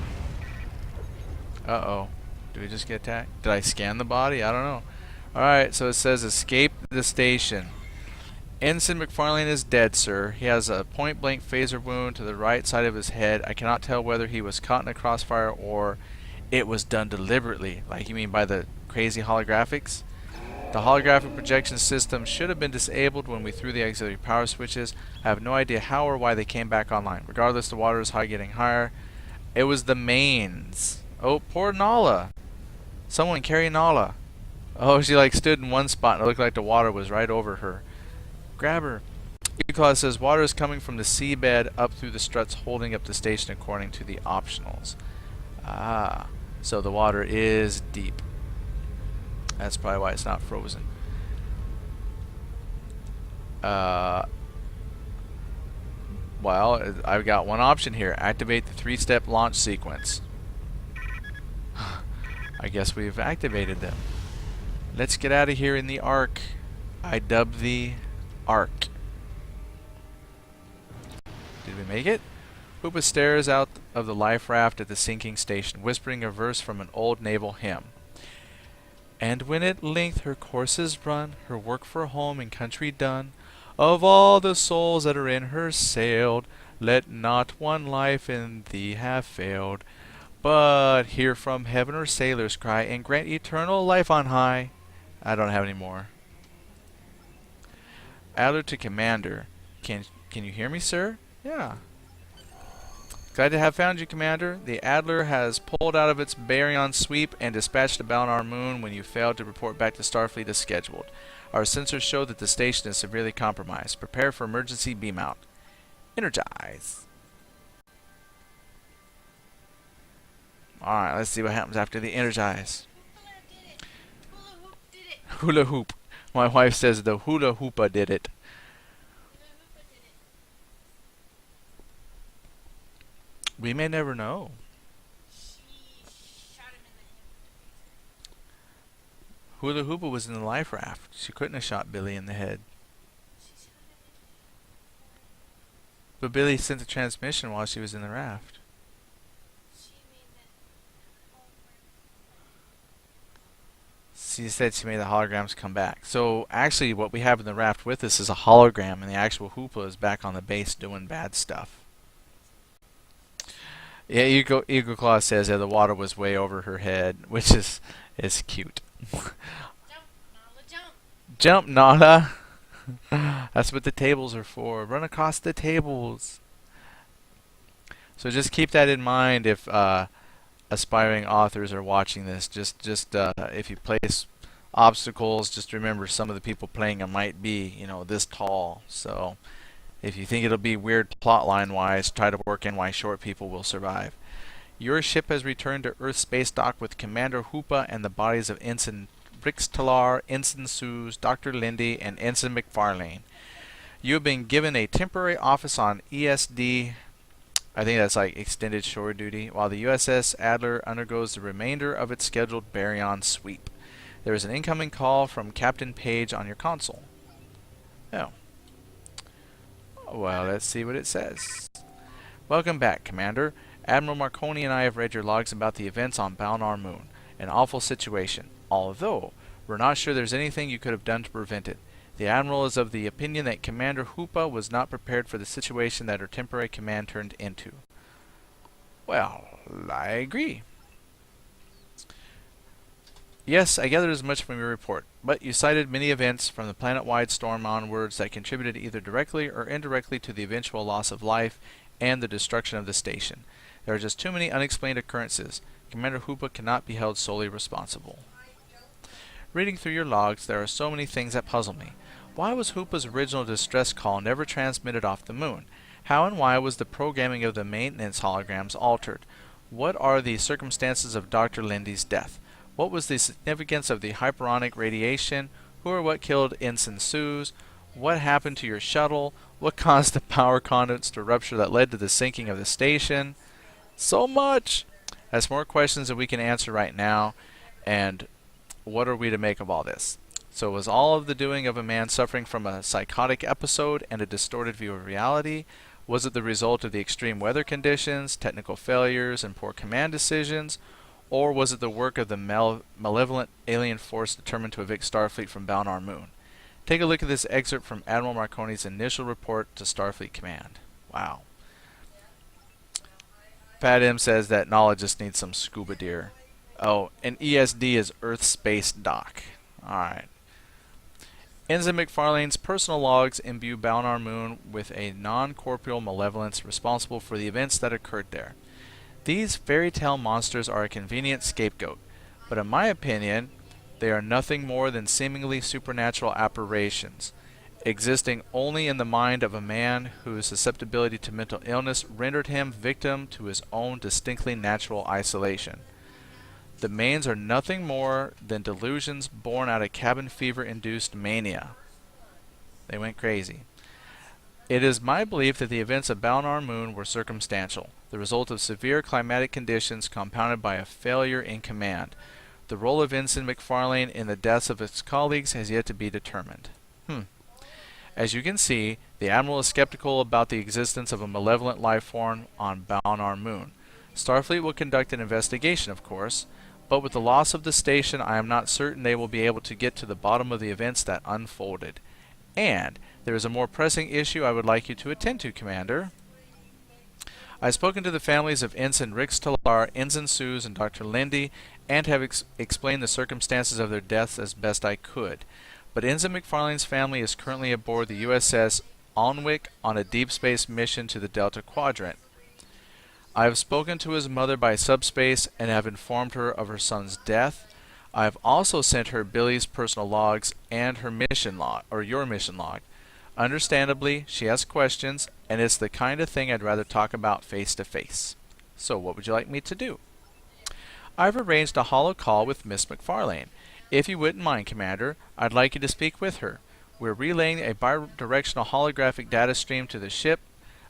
Uh-oh. Did we just get attacked? Did I scan the body? I don't know. Alright, so it says escape the station. Ensign McFarlane is dead, sir. He has a point-blank phaser wound to the right side of his head. I cannot tell whether he was caught in a crossfire or it was done deliberately. Like, you mean by the crazy holographics? The holographic projection system should have been disabled when we threw the auxiliary power switches. I have no idea how or why they came back online. Regardless, the water is getting higher. It was the Mayns. Oh, poor Nala. Someone carry Nala. Oh, she like stood in one spot and it looked like the water was right over her. Grab her. Claus says water is coming from the seabed up through the struts holding up the station according to the optionals. Ah, so the water is deep. That's probably why it's not frozen. Well, I've got one option here. Activate the 3-step launch sequence. I guess we've activated them. Let's get out of here in the Ark. I dub the Ark. Did we make it? Hoopa stares out of the life raft at the sinking station, whispering a verse from an old naval hymn. And when at length her course is run, her work for home and country done, of all the souls that are in her sailed, let not one life in thee have failed. But hear from heaven her sailors cry, and grant eternal life on high. I don't have any more. Adler to Commander. Can you hear me, sir? Yeah. Glad to have found you, Commander. The Adler has pulled out of its baryon sweep and dispatched to Balnar Moon when you failed to report back to Starfleet as scheduled. Our sensors show that the station is severely compromised. Prepare for emergency beam out. Energize. Alright, let's see what happens after the energize. Hula hoop. My wife says the hula hoopa did it. We may never know. Hula hoopa was in the life raft. She couldn't have shot Billy in the head. But Billy sent the transmission while she was in the raft. She said she made the holograms come back. So actually what we have in the raft with us is a hologram, and the actual Hoopa is back on the base doing bad stuff. Yeah, Eagle Claw says that the water was way over her head, which is cute. Jump, Nala, jump. Jump, Nala. That's what the tables are for. Run across the tables. So just keep that in mind if aspiring authors are watching this. Just if you place obstacles, just remember some of the people playing them might be, this tall. So if you think it'll be weird plotline wise, try to work in why short people will survive. Your ship has returned to Earth Space Dock with Commander Hoopa and the bodies of Ensign Brixtalar, Ensign Suze, Dr. Lindy, and Ensign McFarlane. You have been given a temporary office on ESD, I think that's like extended shore duty, while the USS Adler undergoes the remainder of its scheduled baryon sweep. There is an incoming call from Captain Page on your console. Oh. Well, let's see what it says. Welcome back, Commander. Admiral Marconi and I have read your logs about the events on Balnar Moon. An awful situation, although we're not sure there's anything you could have done to prevent it. The Admiral is of the opinion that Commander Hoopa was not prepared for the situation that her temporary command turned into. Well, I agree. Yes, I gathered as much from your report, but you cited many events from the planet-wide storm onwards that contributed either directly or indirectly to the eventual loss of life and the destruction of the station. There are just too many unexplained occurrences. Commander Hoopa cannot be held solely responsible. Reading through your logs, there are so many things that puzzle me. Why was Hoopa's original distress call never transmitted off the moon? How and why was the programming of the maintenance holograms altered? What are the circumstances of Dr. Lindy's death? What was the significance of the hyperonic radiation? Who or what killed Ensign Suze? What happened to your shuttle? What caused the power conduits to rupture that led to the sinking of the station? So much! That's more questions than we can answer right now. And what are we to make of all this? So was all of the doing of a man suffering from a psychotic episode and a distorted view of reality? Was it the result of the extreme weather conditions, technical failures, and poor command decisions? Or was it the work of the malevolent alien force determined to evict Starfleet from Balnar Moon? Take a look at this excerpt from Admiral Marconi's initial report to Starfleet Command. Wow. Pat M says that knowledge just needs some scuba gear. Oh, and ESD is Earth Space Dock. Alright. Ensign McFarlane's personal logs imbue Balnar Moon with a non-corporeal malevolence responsible for the events that occurred there. These fairy tale monsters are a convenient scapegoat, but in my opinion, they are nothing more than seemingly supernatural aberrations. existing only in the mind of a man whose susceptibility to mental illness rendered him victim to his own distinctly natural isolation. The Mayns are nothing more than delusions born out of cabin fever-induced mania. They went crazy. It is my belief that the events of Balnar Moon were circumstantial, the result of severe climatic conditions compounded by a failure in command. The role of Ensign McFarlane in the deaths of his colleagues has yet to be determined. As you can see, the Admiral is skeptical about the existence of a malevolent life form on Balnar Moon. Starfleet will conduct an investigation, of course, but with the loss of the station, I am not certain they will be able to get to the bottom of the events that unfolded. And there is a more pressing issue I would like you to attend to, Commander. I have spoken to the families of Ensign Rix Talar, Ensign Suze, and Dr. Lindy, and have explained the circumstances of their deaths as best I could. But Ensign McFarlane's family is currently aboard the USS Alnwick on a deep space mission to the Delta Quadrant. I have spoken to his mother by subspace and have informed her of her son's death. I have also sent her Billy's personal logs and her mission log, or your mission log. Understandably, she has questions, and it's the kind of thing I'd rather talk about face to face. So what would you like me to do? I've arranged a holo call with Miss McFarlane. If you wouldn't mind, Commander, I'd like you to speak with her. We're relaying a bidirectional holographic data stream to the ship,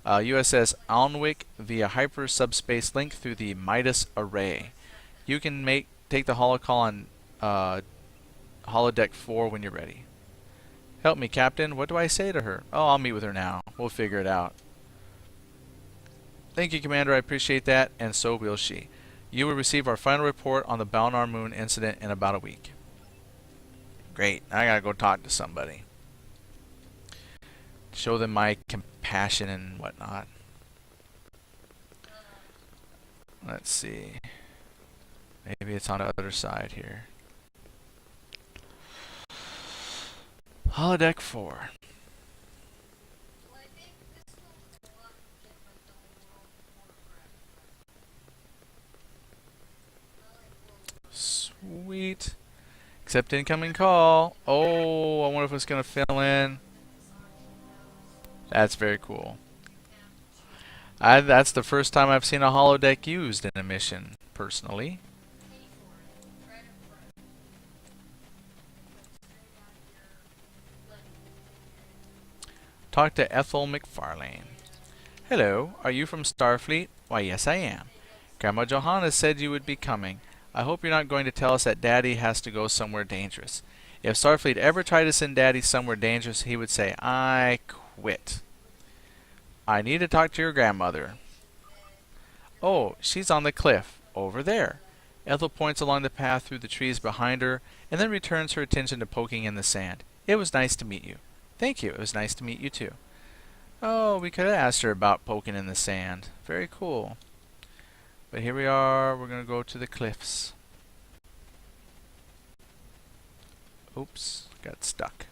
USS Alnwick, via hyper subspace link through the Midas array. You can take the holo call on holodeck 4 when you're ready. Help me, Captain. What do I say to her? Oh, I'll meet with her now. We'll figure it out. Thank you, Commander. I appreciate that, and so will she. You will receive our final report on the Balnar Moon incident in about a week. Great. I gotta go talk to somebody. Show them my compassion and whatnot. Let's see. Maybe it's on the other side here. Holodeck 4. Sweet. Accept incoming call. Oh, I wonder if it's going to fill in. That's very cool. That's the first time I've seen a holodeck used in a mission, personally. Talk to Ethel McFarlane. Hello, are you from Starfleet? Why, yes, I am. Grandma Johanna said you would be coming. I hope you're not going to tell us that Daddy has to go somewhere dangerous. If Starfleet ever tried to send Daddy somewhere dangerous, he would say, I quit. I need to talk to your grandmother. Oh, she's on the cliff, over there. Ethel points along the path through the trees behind her, and then returns her attention to poking in the sand. It was nice to meet you. Thank you, it was nice to meet you too. Oh, we could have asked her about poking in the sand. Very cool. But here we are, we're going to go to the cliffs. Oops, got stuck.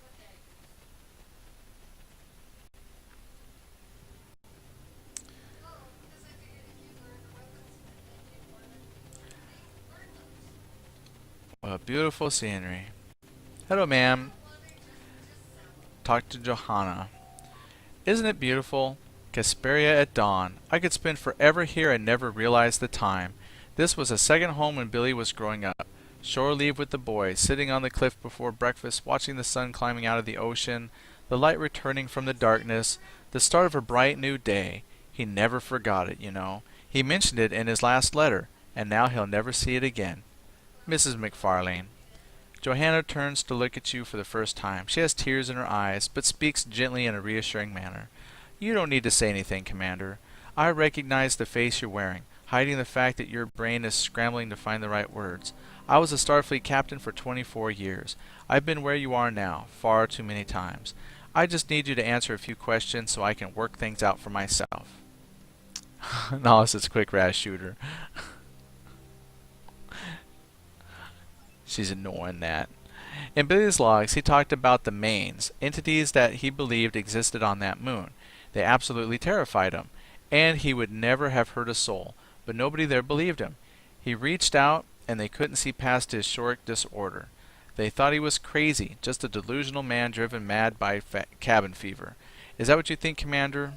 What a beautiful scenery. Hello, ma'am. Talk to Johanna. Isn't it beautiful? Casperia at dawn. I could spend forever here and never realize the time. This was a second home when Billy was growing up. Shore leave with the boys, sitting on the cliff before breakfast, watching the sun climbing out of the ocean, the light returning from the darkness, the start of a bright new day. He never forgot it, you know. He mentioned it in his last letter, and now he'll never see it again. Mrs. McFarlane. Johanna turns to look at you for the first time. She has tears in her eyes, but speaks gently in a reassuring manner. You don't need to say anything, Commander. I recognize the face you're wearing, hiding the fact that your brain is scrambling to find the right words. I was a Starfleet captain for 24 years. I've been where you are now, far too many times. I just need you to answer a few questions so I can work things out for myself. Analysis quick rash shooter. She's ignoring that. In Billy's logs, he talked about the Mayns, entities that he believed existed on that moon. They absolutely terrified him, and he would never have hurt a soul, but nobody there believed him. He reached out, and they couldn't see past his short disorder. They thought he was crazy, just a delusional man driven mad by cabin fever. Is that what you think, Commander?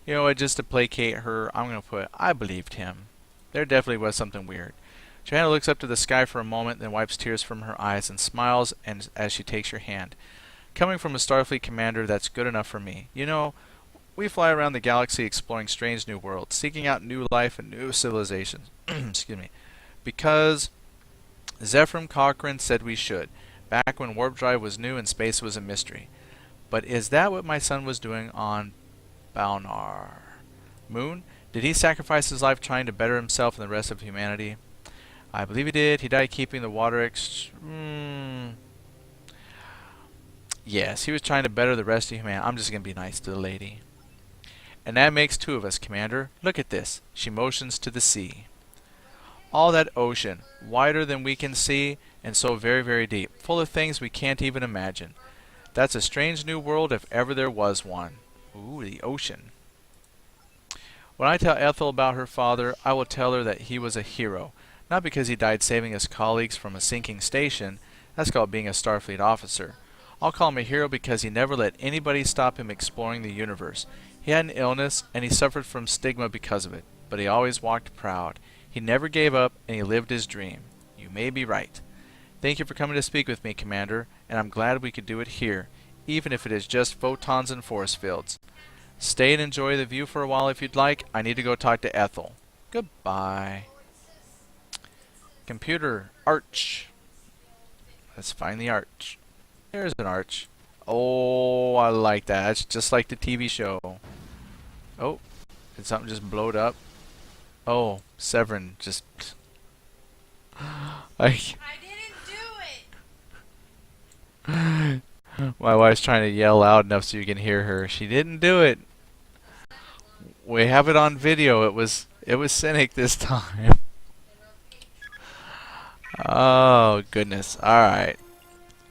You know what, just to placate her, I'm going to put, I believed him. There definitely was something weird. Johanna looks up to the sky for a moment, then wipes tears from her eyes and smiles as she takes your hand. Coming from a Starfleet commander, that's good enough for me. You know, we fly around the galaxy exploring strange new worlds, seeking out new life and new civilizations. Excuse me. Because Zephram Cochrane said we should, back when warp drive was new and space was a mystery. But is that what my son was doing on Balnar Moon? Did he sacrifice his life trying to better himself and the rest of humanity? I believe he did. He died keeping the water Yes, he was trying to better the rest of humanity. I'm just going to be nice to the lady. And that makes two of us, Commander. Look at this. She motions to the sea. All that ocean, wider than we can see, and so very, very deep, full of things we can't even imagine. That's a strange new world if ever there was one. Ooh, the ocean. When I tell Ethel about her father, I will tell her that he was a hero. Not because he died saving his colleagues from a sinking station. That's called being a Starfleet officer. I'll call him a hero because he never let anybody stop him exploring the universe. He had an illness, and he suffered from stigma because of it. But he always walked proud. He never gave up, and he lived his dream. You may be right. Thank you for coming to speak with me, Commander, and I'm glad we could do it here, even if it is just photons and force fields. Stay and enjoy the view for a while if you'd like. I need to go talk to Ethel. Goodbye. Computer, arch. Let's find the arch. There's an arch. Oh, I like that. It's just like the TV show. Oh, did something just blowed up? Oh, Severin just... I didn't do it. My wife's trying to yell loud enough so you can hear her. She didn't do it. We have it on video. It was Cynic this time. Oh goodness. Alright.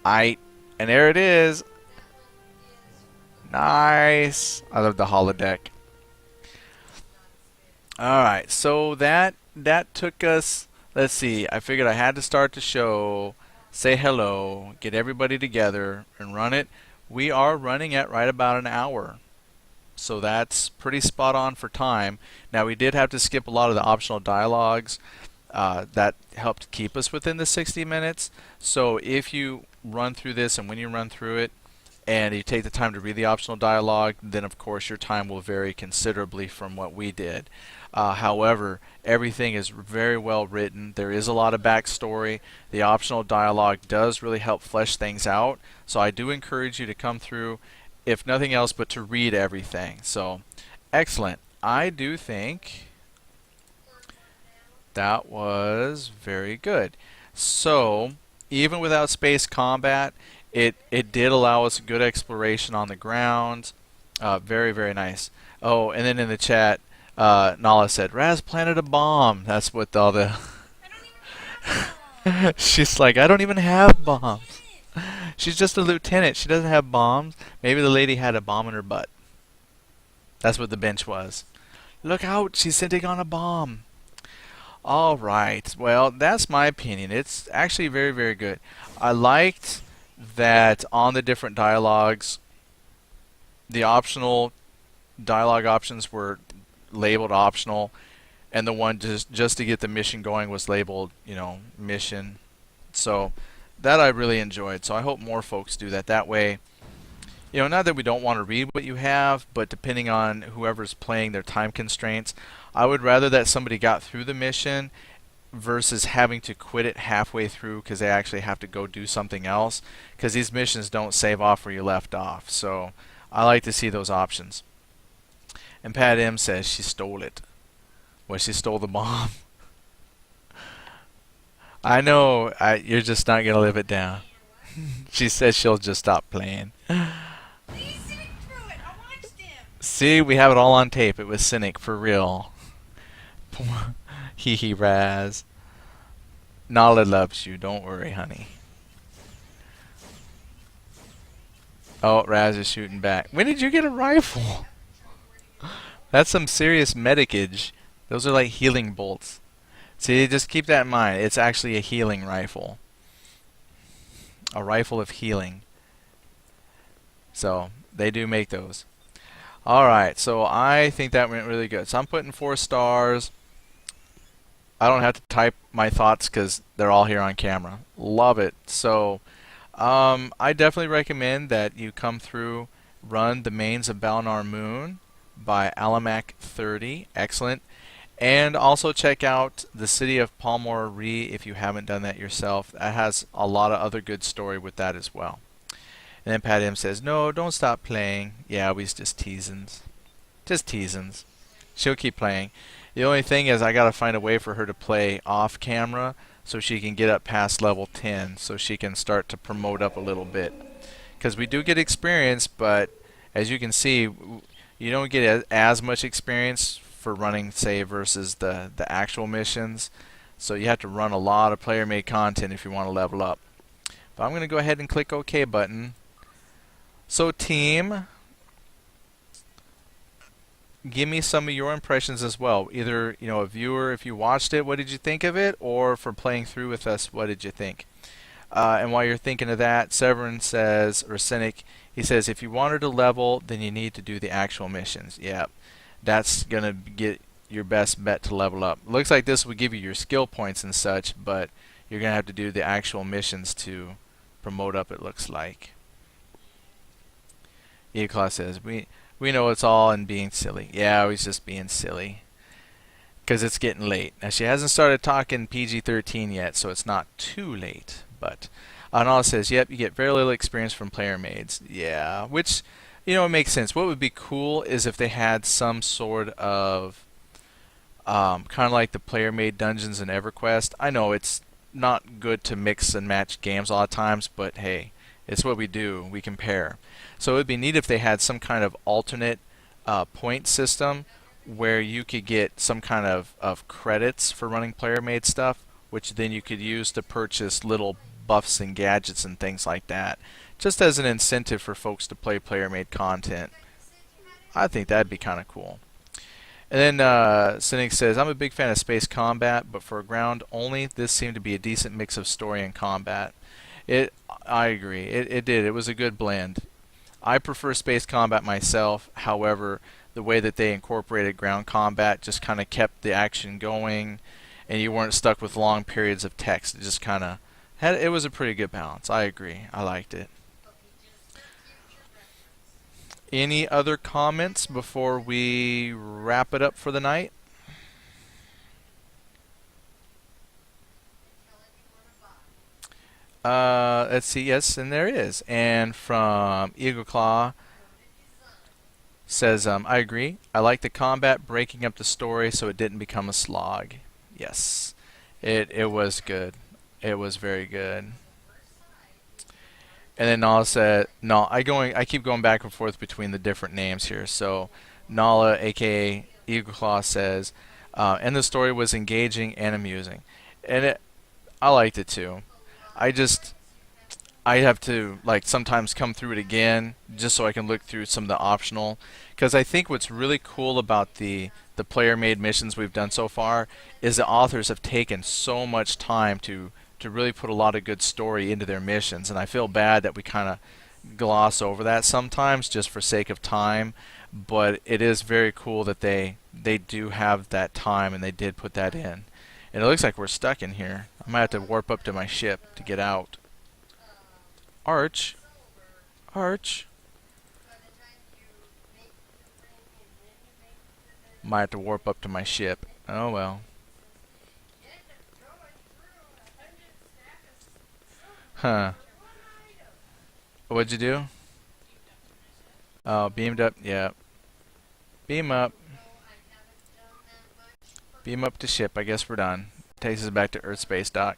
And there it is. Nice. I love the holodeck. Alright, so that took us, let's see, I figured I had to start the show, say hello, get everybody together, and run it. We are running at right about an hour. So that's pretty spot on for time. Now we did have to skip a lot of the optional dialogues. That helped keep us within the 60 minutes. So if you run through this, and when you run through it, and you take the time to read the optional dialogue, then of course your time will vary considerably from what we did. However, everything is very well written. There is a lot of backstory. The optional dialogue does really help flesh things out. So I do encourage you to come through, if nothing else, but to read everything. So, excellent. I do think that was very good. So, even without space combat, it did allow us good exploration on the ground. Very, very nice. Oh, and then in the chat, Nala said, Raz planted a bomb. That's what all the... She's like, I don't even have bombs. She's just a lieutenant. She doesn't have bombs. Maybe the lady had a bomb in her butt. That's what the bench was. Look out, she's sitting on a bomb. Alright, well, that's my opinion. It's actually very, very good. I liked that on the different dialogues, the optional dialogue options were labeled optional, and the one just to get the mission going was labeled, you know, mission. So that I really enjoyed. So I hope more folks do that. That way, you know, not that we don't want to read what you have, but depending on whoever's playing their time constraints, I would rather that somebody got through the mission versus having to quit it halfway through because they actually have to go do something else, because these missions don't save off where you left off. So I like to see those options. And Pat M says she stole it. Well, she stole the bomb. I know, you're just not going to live it down. She says she'll just stop playing. See, we have it all on tape. It was Cynic for real. Hee hee, Raz. Nala loves you. Don't worry, honey. Oh, Raz is shooting back. When did you get a rifle? That's some serious medicage. Those are like healing bolts. See, just keep that in mind. It's actually a healing rifle. A rifle of healing. So, they do make those. Alright, so I think that went really good. So I'm putting 4 stars. I don't have to type my thoughts because they're all here on camera. Love it. So, I definitely recommend that you come through, run the Mayns of Balnar Moon by Alamac 30. Excellent. And also check out the City of Palmore Re if you haven't done that yourself. That has a lot of other good story with that as well. And then Pat M says, "No, don't stop playing." Yeah, we just teasins. Just teasins. She'll keep playing. The only thing is I gotta find a way for her to play off camera so she can get up past level 10 so she can start to promote up a little bit. Because we do get experience, but as you can see, you don't get as much experience for running, say, versus the actual missions. So you have to run a lot of player-made content if you want to level up. But I'm going to go ahead and click OK button. So team, give me some of your impressions as well. Either, a viewer, if you watched it, what did you think of it? Or for playing through with us, what did you think? And while you're thinking of that, Severin says, or Cynic, he says, if you wanted to level, then you need to do the actual missions. Yeah, that's going to get your best bet to level up. Looks like this would give you your skill points and such, but you're going to have to do the actual missions to promote up, it looks like. Eclaw says, we know it's all in being silly. Yeah, he's just being silly. Because it's getting late. Now, she hasn't started talking PG-13 yet, so it's not too late. But Anala says, yep, you get very little experience from player maids. Yeah, which, it makes sense. What would be cool is if they had some sort of kind of like the player made dungeons in EverQuest. I know it's not good to mix and match games a lot of times, but hey, it's what we do. We compare. So it would be neat if they had some kind of alternate point system where you could get some kind of credits for running player made stuff, which then you could use to purchase little buffs and gadgets and things like that, just as an incentive for folks to play player made content. I think that'd be kind of cool. And then Cynic says, I'm a big fan of space combat, but for ground only, this seemed to be a decent mix of story and combat. I agree. It did. It was a good blend. I prefer space combat myself. However, the way that they incorporated ground combat just kind of kept the action going, and you weren't stuck with long periods of text. It just kind of it was a pretty good balance. I agree. I liked it. Any other comments before we wrap it up for the night? Let's see. Yes, and there is. And from Eagle Claw says, I agree. I like the combat breaking up the story so it didn't become a slog. Yes, it was good. It was very good. And then Nala said, no, I keep going back and forth between the different names here. So Nala, aka Eagle Claw, says, and the story was engaging and amusing, and I liked it too. I have to sometimes come through it again just so I can look through some of the optional, because I think what's really cool about the player made missions we've done so far is the authors have taken so much time to really put a lot of good story into their missions, and I feel bad that we kind of gloss over that sometimes just for sake of time, but it is very cool that they do have that time and they did put that in. And it looks like we're stuck in here. I might have to warp up to my ship to get out. Arch? Arch? Might have to warp up to my ship. Oh well. Huh. What'd you do? Oh, beamed up. Yeah. Beam up. Beam up to ship. I guess we're done. Takes us back to Earth Space Dock.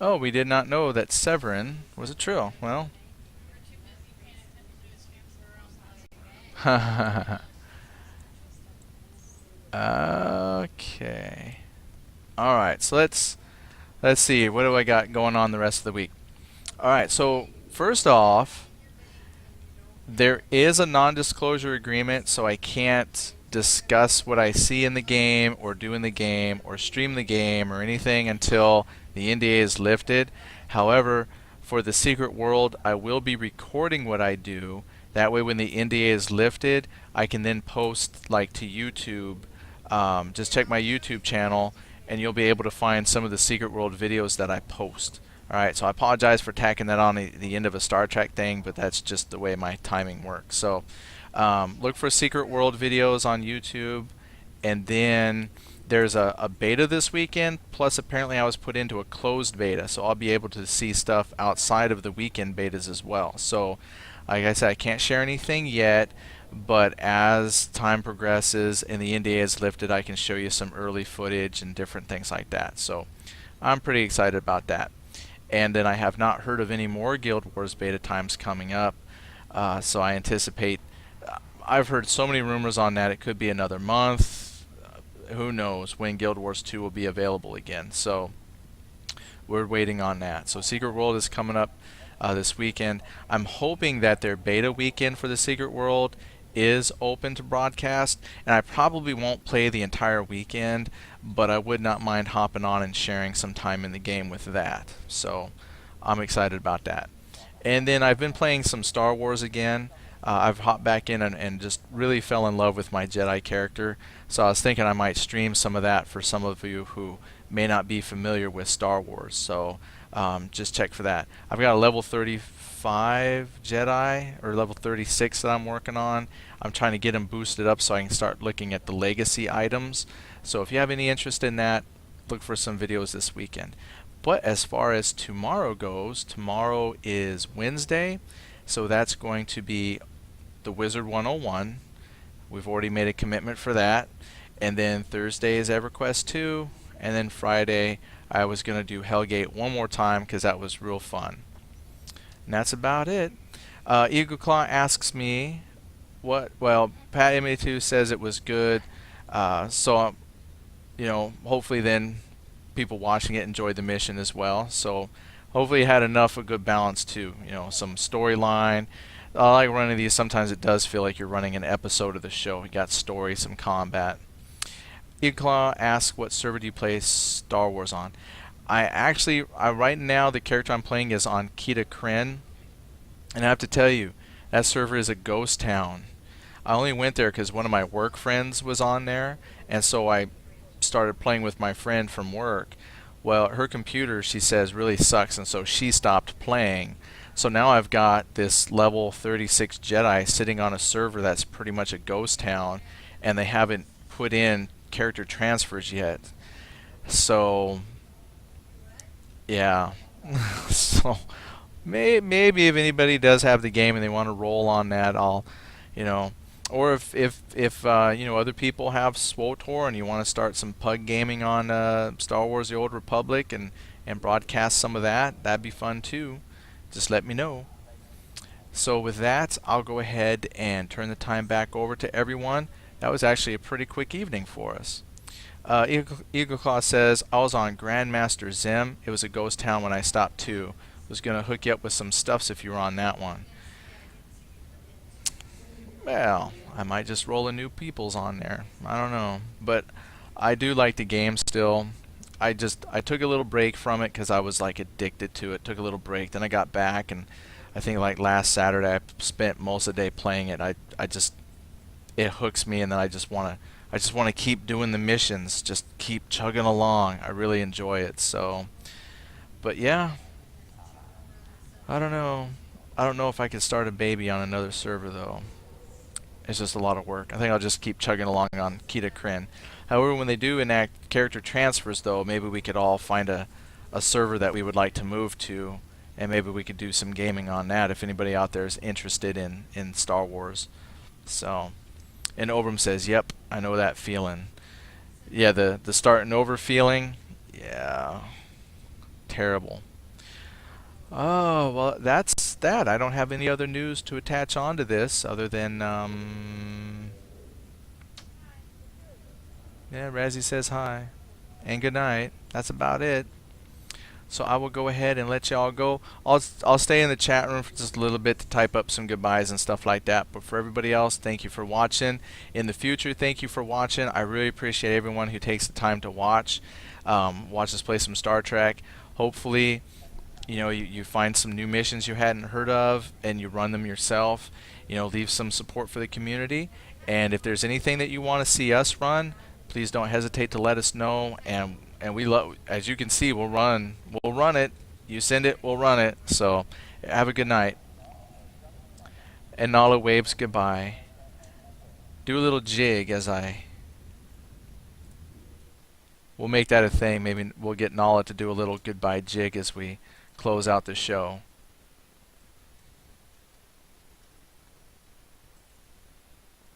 Oh, we did not know that Severin was a Trill. Well. Okay. Alright, so let's see. What do I got going on the rest of the week? Alright, so first off, there is a non-disclosure agreement, so I can't discuss what I see in the game or do in the game or stream the game or anything until the NDA is lifted. However, for the secret world, I will be recording what I do. That way when the NDA is lifted, I can then post like to YouTube. Just check my YouTube channel and you'll be able to find some of the secret world videos that I post. Alright, so I apologize for tacking that on the end of a Star Trek thing, but that's just the way my timing works. So look for secret world videos on YouTube, and then there's a beta this weekend, plus apparently I was put into a closed beta, so I'll be able to see stuff outside of the weekend betas as well. So like I said, I can't share anything yet, but as time progresses and the NDA is lifted, I can show you some early footage and different things like that. So I'm pretty excited about that. And then I have not heard of any more Guild Wars beta times coming up, so I anticipate. I've heard so many rumors on that it could be another month. Who knows when Guild Wars 2 will be available again? So we're waiting on that. So Secret World is coming up this weekend. I'm hoping that their beta weekend for the Secret World is open to broadcast, and I probably won't play the entire weekend, but I would not mind hopping on and sharing some time in the game with that. So I'm excited about that. And then I've been playing some Star Wars again. I've hopped back in and just really fell in love with my Jedi character, so I was thinking I might stream some of that for some of you who may not be familiar with Star Wars. So just check for that. I've got a level 35 Jedi, or level 36 that I'm working on. I'm trying to get him boosted up so I can start looking at the legacy items. So if you have any interest in that, look for some videos this weekend. But as far as tomorrow goes, tomorrow is Wednesday, so that's going to be the Wizard 101. We've already made a commitment for that. And then Thursday is EverQuest 2, and then Friday I was going to do Hellgate one more time because that was real fun. And that's about it. Eagle Claw asks me what, well, Pat MA2 says it was good, so you know, hopefully then people watching it enjoyed the mission as well. So hopefully it had enough of a good balance too, you know, some storyline. I like running these. Sometimes it does feel like you're running an episode of the show. You got story, some combat. Eagle asks, what server do you play Star Wars on? Right now the character I'm playing is on Kita Kryn, and I have to tell you, that server is a ghost town. I only went there because one of my work friends was on there, and so I started playing with my friend from work. Well, her computer, she says, really sucks, and so she stopped playing. So now I've got this level 36 Jedi sitting on a server that's pretty much a ghost town, and they haven't put in character transfers yet. So yeah. So maybe if anybody does have the game and they want to roll on that, I'll, you know, or if you know, other people have SWOTOR and you want to start some pug gaming on Star Wars: The Old Republic and broadcast some of that, that'd be fun too. Just let me know. So with that, I'll go ahead and turn the time back over to everyone. That was actually a pretty quick evening for us. Eagle Claw says, I was on Grandmaster Zim. It was a ghost town when I stopped too. Was going to hook you up with some stuffs if you were on that one. Well, I might just roll a new peoples on there. I don't know. But I do like the game still. I took a little break from it because I was like addicted to it. Took a little break. Then I got back, and I think like last Saturday I spent most of the day playing it. It hooks me, and then I just want to keep doing the missions, just keep chugging along. I really enjoy it. So, but yeah, I don't know. I don't know if I could start a baby on another server though. It's just a lot of work. I think I'll just keep chugging along on Kita Kryn. However, when they do enact character transfers though, maybe we could all find a server that we would like to move to, and maybe we could do some gaming on that if anybody out there is interested in Star Wars. So, and Obram says, yep, I know that feeling. Yeah, the starting over feeling, yeah, terrible. Oh, well, that's that. I don't have any other news to attach onto this other than, yeah, Razzie says hi and good night. That's about it. So I will go ahead and let y'all go. I'll stay in the chat room for just a little bit to type up some goodbyes and stuff like that. But for everybody else, thank you for watching. In the future, thank you for watching. I really appreciate everyone who takes the time to watch. Watch us play some Star Trek. Hopefully, you find some new missions you hadn't heard of and you run them yourself. Leave some support for the community. And if there's anything that you want to see us run, please don't hesitate to let us know. And we love, as you can see, we'll run it. You send it, we'll run it. So have a good night. And Nala waves goodbye. Do a little jig as we'll make that a thing. Maybe we'll get Nala to do a little goodbye jig as we close out the show.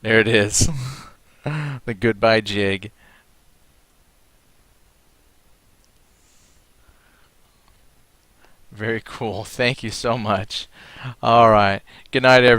There it is. The goodbye jig. Very cool. Thank you so much. All right. Good night, everyone.